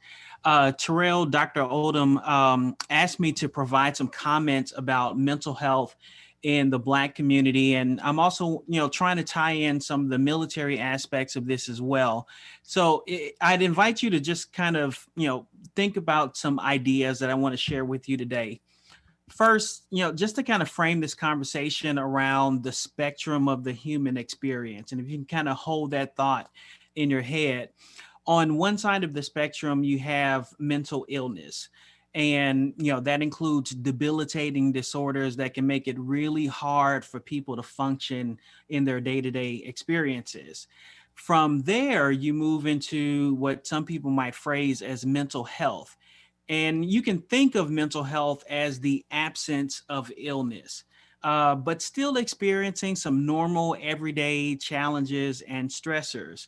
Terrell, Dr. Odom asked me to provide some comments about mental health in the Black community. And I'm also, trying to tie in some of the military aspects of this as well. So I'd invite you to just kind of, think about some ideas that I want to share with you today. First, just to kind of frame this conversation around the spectrum of the human experience. And if you can kind of hold that thought in your head, on one side of the spectrum, you have mental illness. And, that includes debilitating disorders that can make it really hard for people to function in their day-to-day experiences. From there, you move into what some people might phrase as mental health. And you can think of mental health as the absence of illness, but still experiencing some normal everyday challenges and stressors.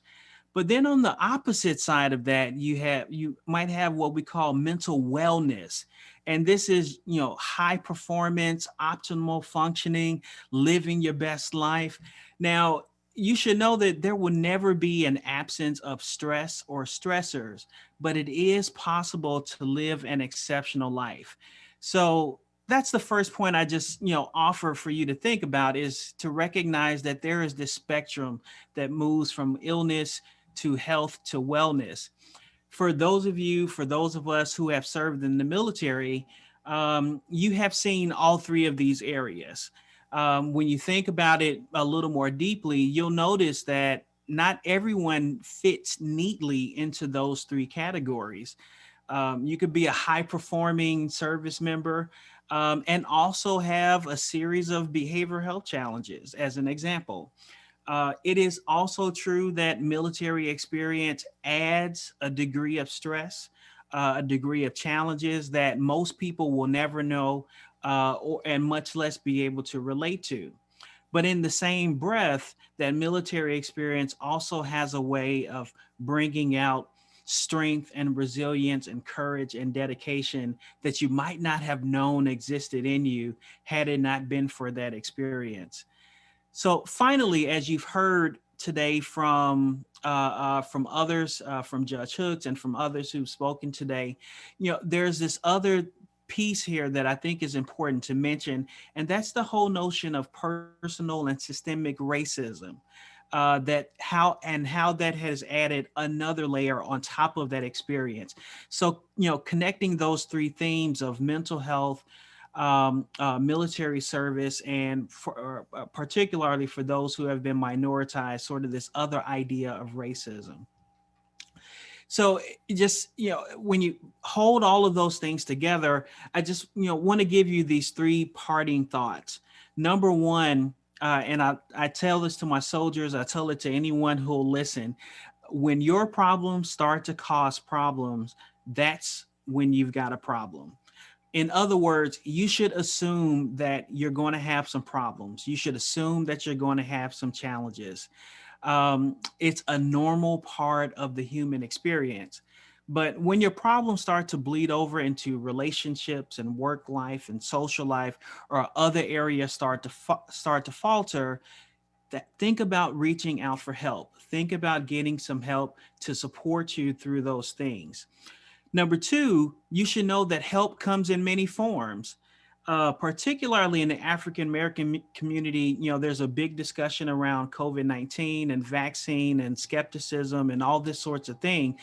But then on the opposite side of that, you might have what we call mental wellness. And this is, high performance, optimal functioning, living your best life. Now, you should know that there will never be an absence of stress or stressors, but it is possible to live an exceptional life. So that's the first point I just, offer for you to think about, is to recognize that there is this spectrum that moves from illness to health to wellness. For those of us who have served in the military, you have seen all three of these areas. When you think about it a little more deeply, you'll notice that not everyone fits neatly into those three categories. You could be a high-performing service member and also have a series of behavioral health challenges, as an example. It is also true that military experience adds a degree of stress, a degree of challenges that most people will never know and much less be able to relate to. But in the same breath, that military experience also has a way of bringing out strength and resilience and courage and dedication that you might not have known existed in you had it not been for that experience. So finally, as you've heard today from others, from Judge Hooks and from others who've spoken today, there's this other piece here that I think is important to mention, and that's the whole notion of personal and systemic racism. How that has added another layer on top of that experience. So, connecting those three themes of mental health, military service, and particularly for those who have been minoritized, sort of this other idea of racism. So just, when you hold all of those things together, I just, want to give you these three parting thoughts. Number one, and I tell this to my soldiers, I tell it to anyone who will listen, when your problems start to cause problems, that's when you've got a problem. In other words, you should assume that you're going to have some problems. You should assume that you're going to have some challenges. It's a normal part of the human experience. But when your problems start to bleed over into relationships and work life and social life, or other areas start to falter, think about reaching out for help. Think about getting some help to support you through those things. Number two, you should know that help comes in many forms. Particularly in the African-American community, there's a big discussion around COVID-19 and vaccine and skepticism and all this sorts of thing.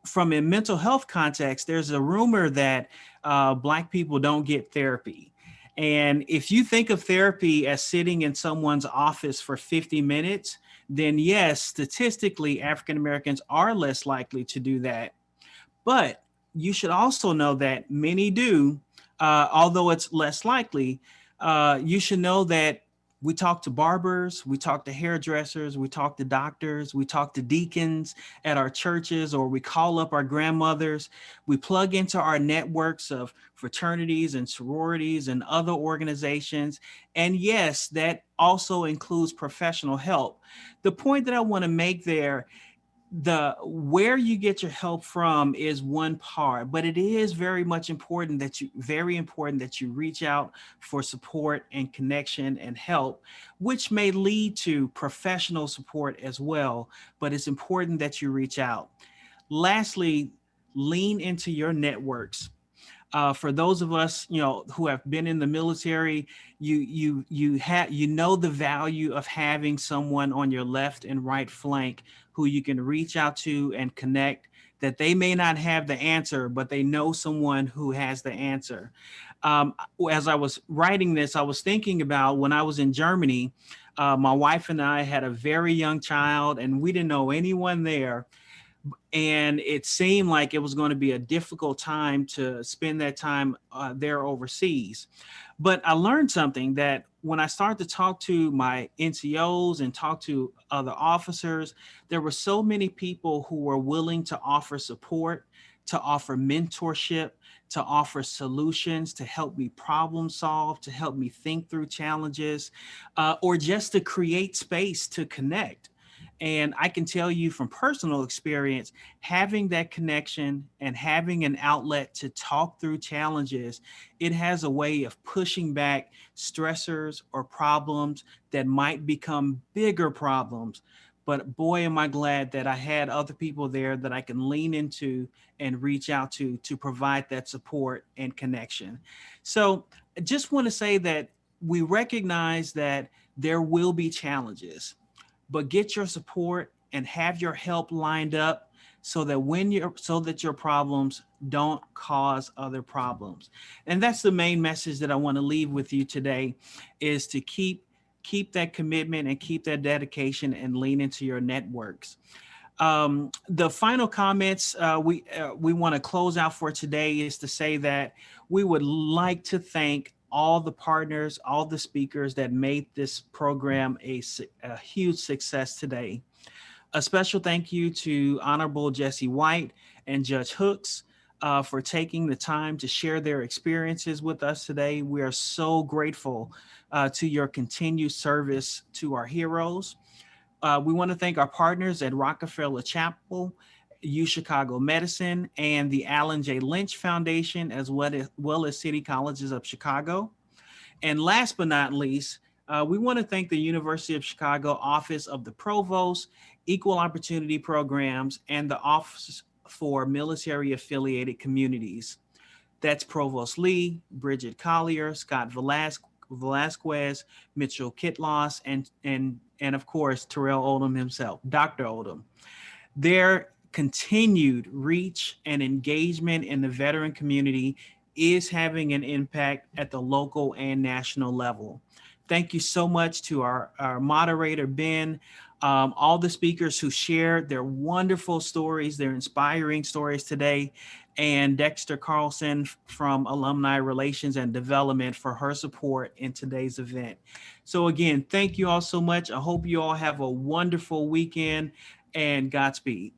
From a mental health context, there's a rumor that Black people don't get therapy. And if you think of therapy as sitting in someone's office for 50 minutes, then yes, statistically, African-Americans are less likely to do that. But you should also know that many do. Although it's less likely, you should know that we talk to barbers, we talk to hairdressers, we talk to doctors, we talk to deacons at our churches, or we call up our grandmothers. We plug into our networks of fraternities and sororities and other organizations. And yes, that also includes professional help. The point that I want to make there, where you get your help from is one part, but it is very important that you reach out for support and connection and help, which may lead to professional support as well, but it's important that you reach out. Lastly, lean into your networks. For those of us, who have been in the military, you know the value of having someone on your left and right flank who you can reach out to and connect, that they may not have the answer, but they know someone who has the answer. As I was writing this, I was thinking about when I was in Germany. My wife and I had a very young child, and we didn't know anyone there. And it seemed like it was going to be a difficult time to spend that time there overseas. But I learned something, that when I started to talk to my NCOs and talk to other officers, there were so many people who were willing to offer support, to offer mentorship, to offer solutions, to help me problem solve, to help me think through challenges, or just to create space to connect. And I can tell you from personal experience, having that connection and having an outlet to talk through challenges, it has a way of pushing back stressors or problems that might become bigger problems. But boy, am I glad that I had other people there that I can lean into and reach out to provide that support and connection. So I just want to say that we recognize that there will be challenges, but get your support and have your help lined up so that your problems don't cause other problems. And that's the main message that I want to leave with you today, is to keep that commitment and keep that dedication and lean into your networks. The final comments we want to close out for today is to say that we would like to thank all the partners, all the speakers that made this program a huge success today. A special thank you to Honorable Jesse White and Judge Hooks for taking the time to share their experiences with us today. We are so grateful to your continued service to our heroes. We want to thank our partners at Rockefeller Chapel, UChicago Medicine, and the Alan J. Lynch Foundation, as well as City Colleges of Chicago. And last but not least, we want to thank the University of Chicago Office of the Provost, Equal Opportunity Programs, and the Office for Military Affiliated Communities. That's Provost Lee, Bridget Collier, Scott Velasquez, Mitchell Kitloss, and of course, Terrell Odom himself, Dr. Odom. Their continued reach and engagement in the veteran community is having an impact at the local and national level. Thank you so much to our moderator, Ben, all the speakers who shared their wonderful stories, their inspiring stories today, and Dexter Carlson from Alumni Relations and Development for her support in today's event. So again, thank you all so much. I hope you all have a wonderful weekend, and Godspeed.